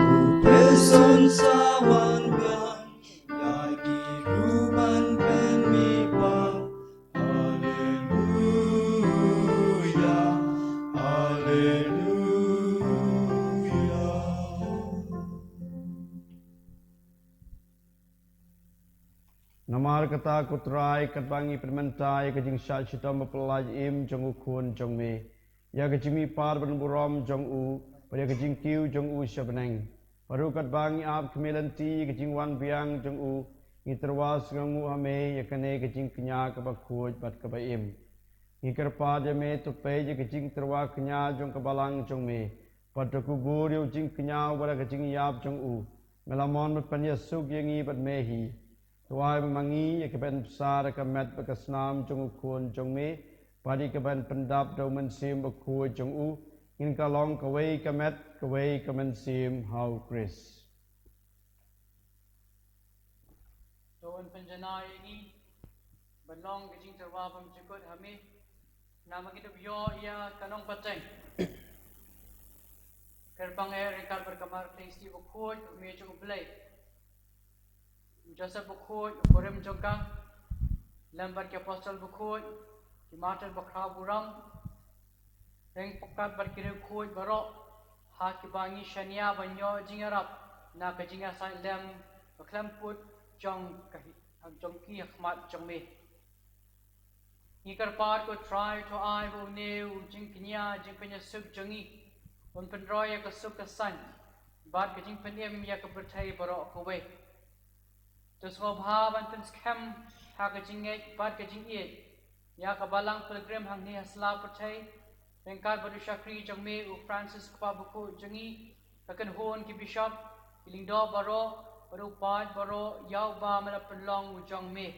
U Krisun Sawan Biang, Yagi Ruban Ben Mipa, Hallelujah, Hallelujah. Namar kata kutrai katbangi permentai kajing syat syutam bepelaj im jong ukun jong me. Ya kajimi par ben buram jong u, pada kajing kiu jong u syabeneng. Baru katbangi ap kemelanti kajing wan biang jong u, ngiterwas ngangu hame ya kane kajing kenya kebakuj bat kebaim. Ngikerpa dia me tupai je kajing terwa kenya jong kebalang jong me. Pada kubur yu jing kenya pada kajing yap jong u. Melamon berpanya suk yangi bat mehi. Tuai memangi ya keban besar kemet bekasnam jong ukun jong me padi keban pendap do mensim beku jong u ngin kalong kawai kemensim hau Chris. Tuan penjana ini belong kejing terwabam jukut hami nama kita bio ia kanong pateng. Kerbang air rekal berkamar tengsi beku kami jong belai. Joseph Bukhut, Korim Jongkang, Lambat ke Apostle Bukhut, Martin Bakra Burang, Reng Pokat Barkiri Bukhut Barok, Hakibangi Shania Banyo Jingarap, Naka Jinga Sai Lem, Baklamput, Jong Ki Ahmad Jongme. Nikar Part ko try to I will new Jing Kenya, Jing Penya Suk Jongi, Un Pendroya Kasuk San, Bad Jing Penyam Yakabertai Barok away. Terus ngobha ban pens kem ha ka jinget bat ka jinget ya ka balang pilgrim hang ni hasla pertai rengkar badu syakri jangme u Francis kwa buku jangi kakan hon ki bishop ilingdo baro badu pat baro yau ba mala penlong u jangme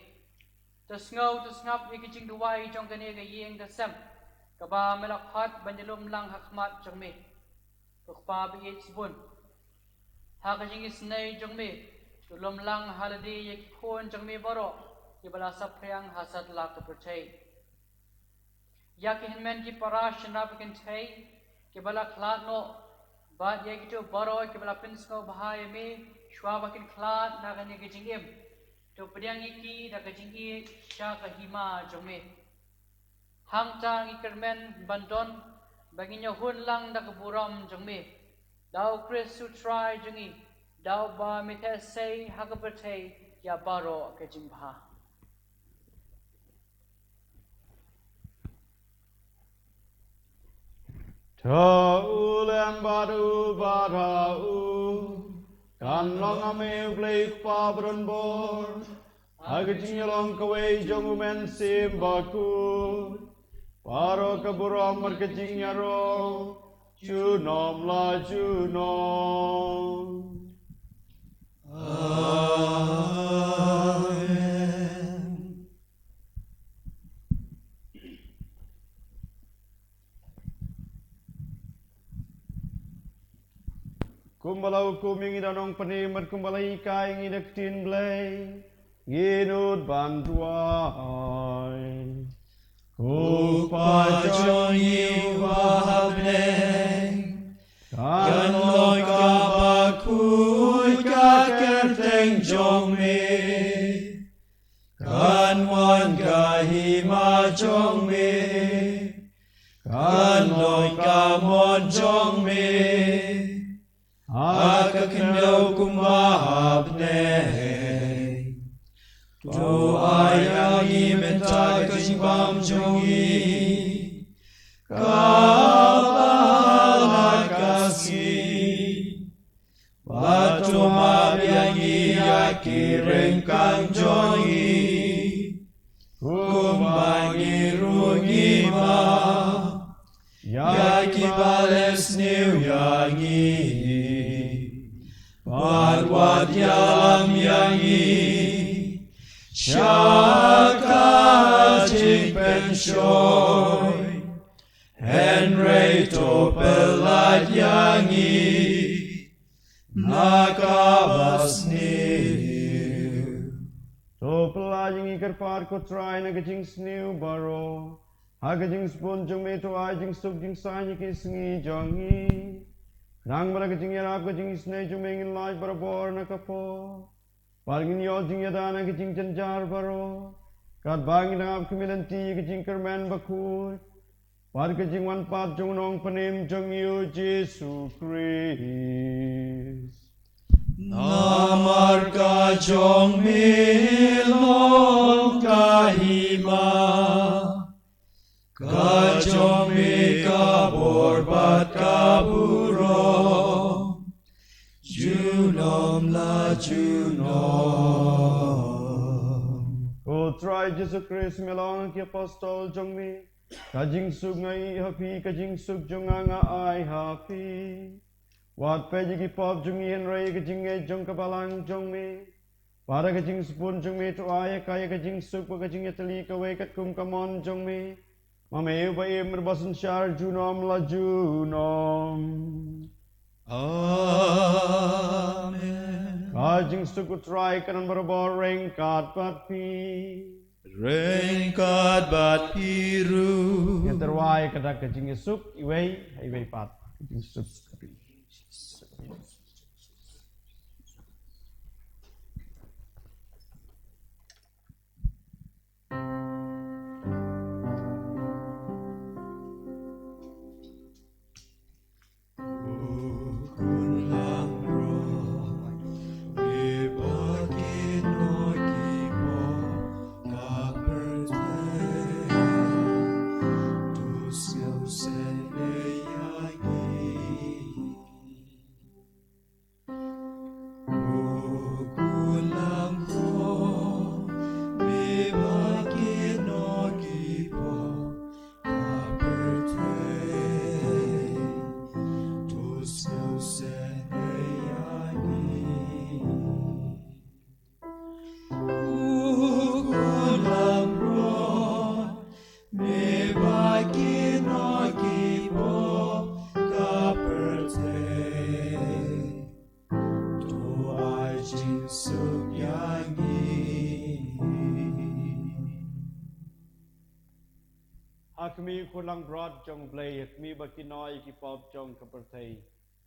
terus ngap ki jing duai jang kane ga yeng da sam ka ba mala khat banjalum lang hakmat jangme ko pa bi sbun ha ka jingi snai jangme Tulom lang holiday ya kikon jang me baro ibala saprang hasad la ka percay ya ki hinmen ki parash na pakin thai ki bala khlat no bad ya ki to baro ki bala pins no bhai me shwa bakin khlat na gane ki jingem to pryang ki da ka jingi sha ka hima jang me hang tang ikermen bandon baginya hun lang da ka buram jang me dau Chris su try jangi Dau ba mithe say hagapate ya baro ke jimbha. Ta ulen badu badau kan long ame blake pabron bor agajing long kawai jong men sim baku paro kaburam markajing yaro junom la junom. Amen. Kumbalau kuming idanong panimat kumbalai kai ngidak tin blay nginut bantuai Kupajong iwahabneng Kan loy kabakuy kakerteng jong me Kan wan kahima jong me Kan loy kamon jong me Akakendau kumahabneng Doa yang minta kejimbang jongi Kapahala kasih Batu mabiangi yaki rengkang jongi Kumbangi rungi ma Yaki bales new yangi Padwat yalam yangi Shaka jing penshoy Henry to pelat yangi Nakabas new To pelajing ikar par ko try na gajing snew baro. Hagajing spon jong me to ajing sub jing sanyi ki sngi jongi. Rang bara gajing yarap gajing snay jong me ngin laj bara bor na kapo. Pargin yo jing yadana gajing janjar baro. Kat bangi na ap kemilan ti gajing kerman bakut. Par gajing wan pat jong nong panim jong yu Jesu Christ. Namar ka jong milong kahima Ka jong mi kabor bat kaburo Junom la junom Ko try Jesu Christ melong ki apostol jong mi. Kajing sug ngai happy kajing sug jong nga ai happy. Wat pe jigi pop jung yen ray kajing e jong kabalang jong mi. Para kajing spun jong mi to ay kaya kajing sug pa kajing etali kawe kat kum kamon jong mi. Mame ba e merbasan syar junom la junom. Amen Kajing sug utray kanan barabor reng kat pat pi. Rengkat bat piru Yang terwai kada kajing sug iway iway pat. Kajing sug kapi. Akmi kulang broad jong blay akmi bakinoi ki pop jong kapertay.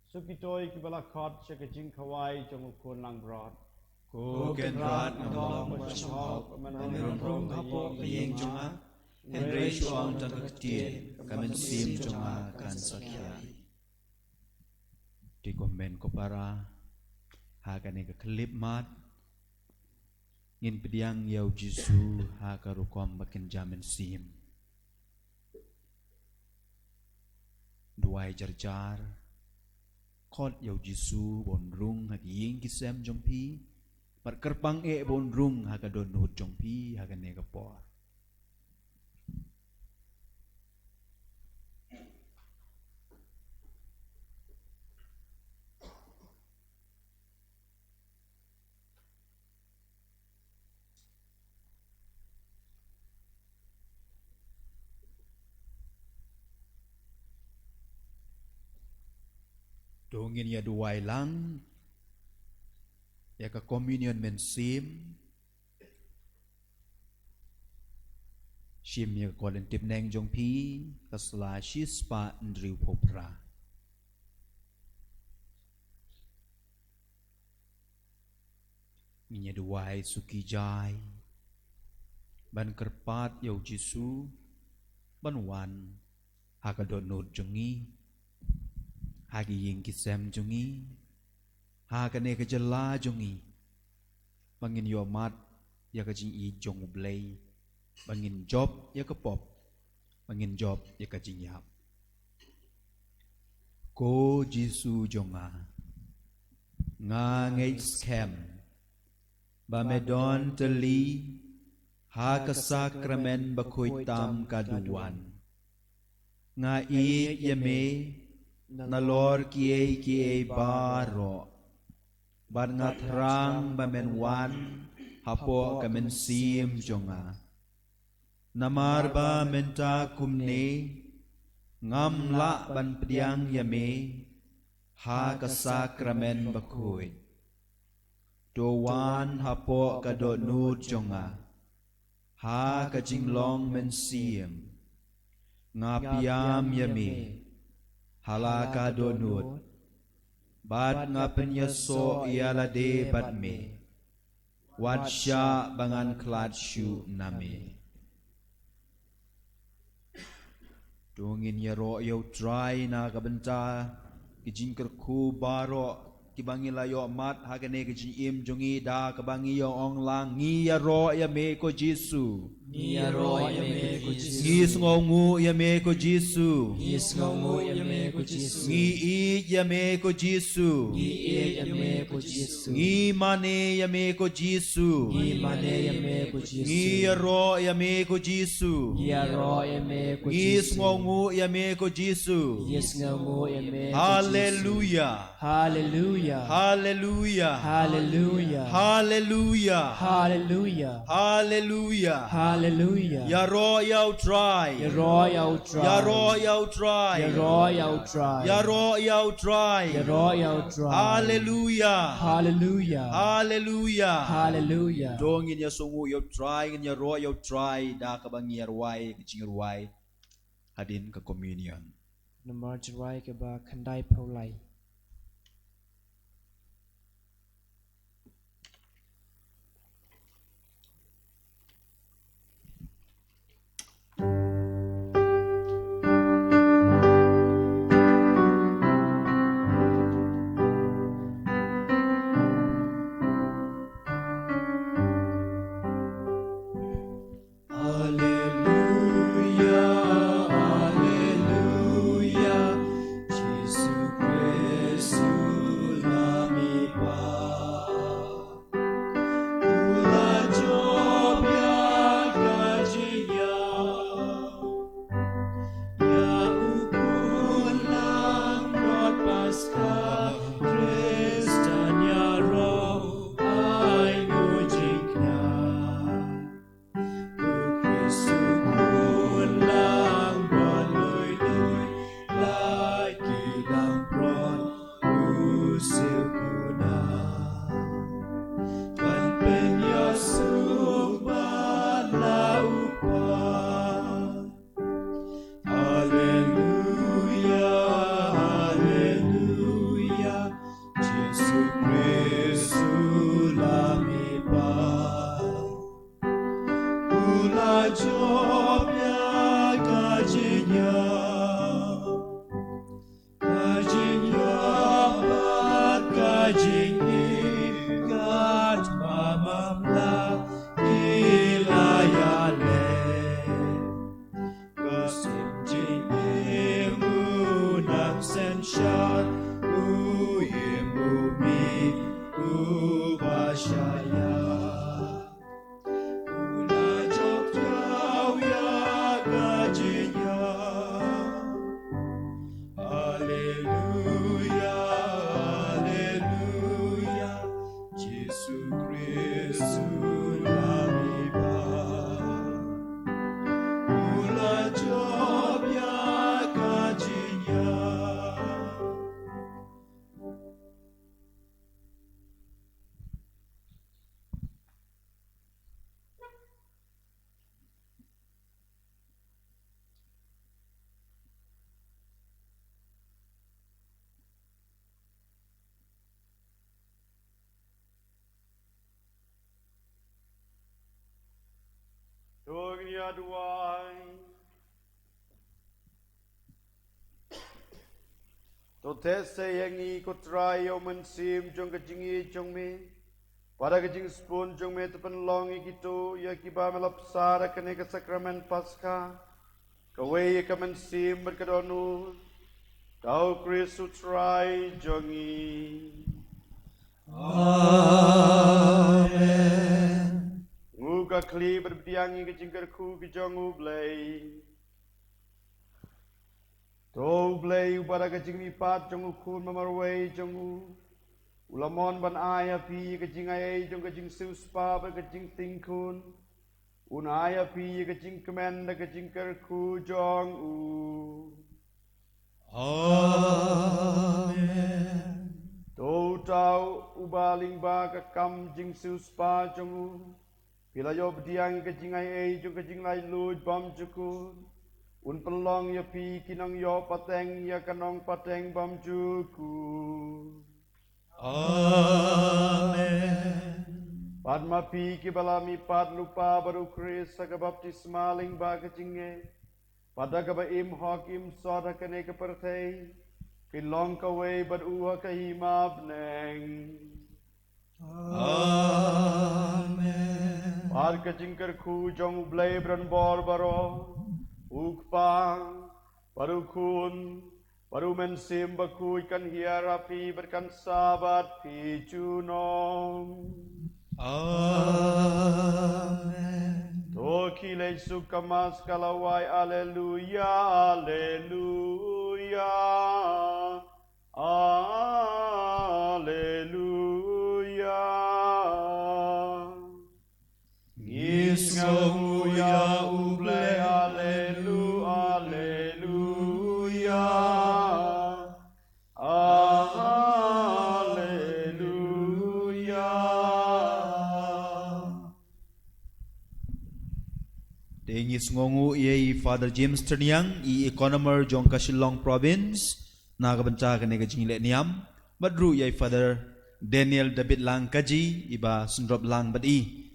Sukitoy ki balakot sa kajing kawai jong kulang broad. Kuken rat ngomong pasahok Meron rong hapo Piyeng jonga Henry shuang tan kaktiet Kamen sim jonga kan sakyai Di komen ko para Hagan ega kelip mat Ngin pediang yau Jesu Hagarukom bakin jamin sim Duai jar-jar Kot yau Jesu bonrung hagi ying kisem jompi Par kerpang e bonrung haga donut jompi haga nega por Dongin ya duai lang Ya ka communion men sim Shim ya kolen tip neng jong pi Kasla shispa ndriu popra Minya duai suki jai Ban kerpat yau Jesu Ban wan Haka donut jongi Hagi ying kisem jongi Haka ne kejela jongi Pangin yo mat ya ka jing I jong blei bangin job ya ka pop bangin job ya ka jing yap ko Jesu jonga nga ngai scam ba medon teli ha ka sakramen ba khoi tam ka duwan nga I yame na lor kiye baro bar nga thrang ba men wan hapo ka men sim jonga namar ba menta kumne ngam la ban pdiang yame ha ka sakramen ba khoi do wan hapo ka do nut jonga ha ka jinglong men sim nga piam yame halaka do nut bad nga penyaso ialah de bad me wadsha bangan klat shu name dongin yaro yo try na kabenta kijing kerku baro kibangi layo mat hagane kijing im jongi da kabangi yo ong lang ngi yaro ya me ko Jesu ngi yaro ya me ko Jesu ngi sngongu ya me ko Jesu ngi sngongu ya me ko Jesu ngi I ya me ko Jesu ngi ya me ko Jesu ngi mane ya me ko Jesu ngi mane ya me ko Jesu ngi yaro ya me ko Jesu ngi yaro ya me ko ngi Jesu sngongu ya me ko Jesu ngi sngongu ya me ko Jesu hallelujah hallelujah hallelujah hallelujah hallelujah hallelujah hallelujah hallelujah yaro yau try yaro yau try yaro yau try yaro yau try yaro yau try yaro yau try hallelujah hallelujah hallelujah hallelujah dong in ya sungu yau try in ya ro yau try da ka bang yarwai kicing yarwai hadin ka communion Namar Jirai ke ba khandai phaulai Dong ya duai to te se yang I ko try yo men sim jong ka jingi jong mi Pada kejing spoon jong me penlong gitu ya kiba melap sara kene ke sakramen Paskah. Kawe ya kamen sim berkedonu. Tau Kristus rai jongi. Amen. Nguga kli berbiangi kejing kerku kejong ublay. To blay pada kejing mipat jong ukun mamarway jong Ulamon ban aya pi kejing ay jong kejing suspa ber kejing tingkun. Un aya pi kejing kemen da kejing kerku jong u. Amen. To tau ubaling ba ka kam jing suspa jong u. Pila yo bdiang kejing ay jong kejing lai luj bam jukun. Un pelong ya pi kinang yo pateng ya kanong pateng bam jukun. Amen. Padma pi kibalami pad lupa baru Kris sa baptisma ling ba kejinge. Pada kaba im hakim soda kene kepertei. Kilong kawe bad uha kahimab neng. Amen. Pad kejing kerku jong blay bran bor baro. Ukpang baru kun. Baru mensim baku ikan hiarapi berkan sabat pijunong. Amen. Toki le sukamas kalawai aleluya aleluya aleluya. Ngis ngahuya uble aleluya aleluya. Dengis ngongu iei Father James Terniang i economer jong Kasilong province naga benca kene kejing le niam badru iei Father Daniel David Lang kaji iba sundrop lang badi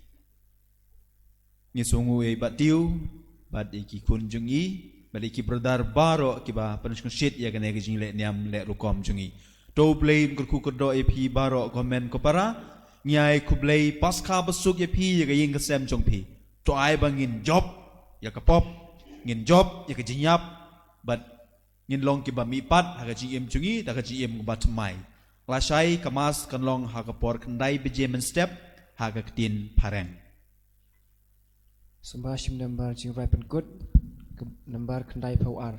ngisungu iei batiu bad iki kunjung i bad iki berdar baro kiba penuskun shit ya kene kejing le niam le rukom jungi to play kurku kerdo ep baro komen kopara nyai kublei pasca besuk ep ya kaying kesem jong pi to ai bangin job ya kapop ngin job ya kejinyap but ngin long ki ba mi pat ha ka gm chungi ta ka gm ba tmai lasai kamas kan long ha ka por kandai bejemen step ha ka tin pareng Sembah shim nambar jing rai penkut nambar kendai pau ar.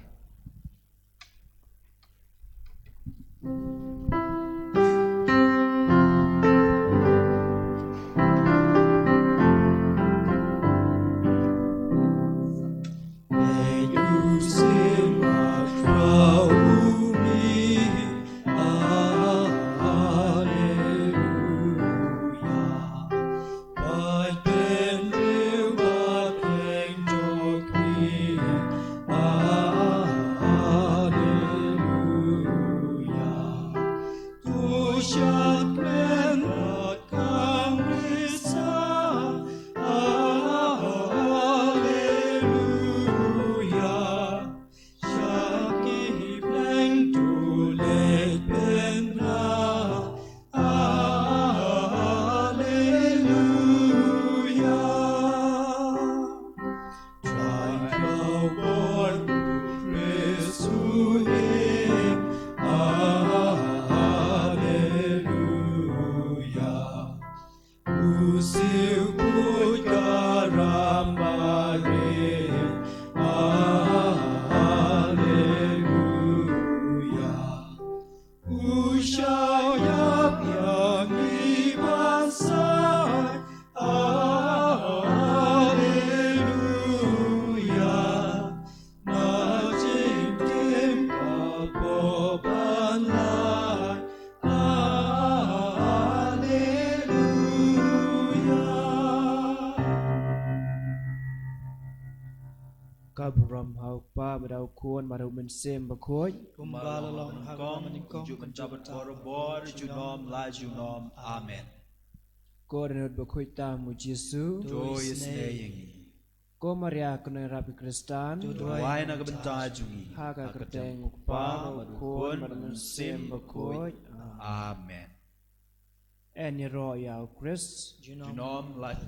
Kabram hau pa badau kuan baru mensem bakoi. Kumbala long hagam meningkong ju menjabat bor junom la junom amen Ko renut bakoi tamu Yesu. do yesneying Ko Maria kena rapi Kristan. wai na gabenta jungi Haga kerteng ukpa kuan baru mensem bakoi. amen En ni ro yao Chris. Junom like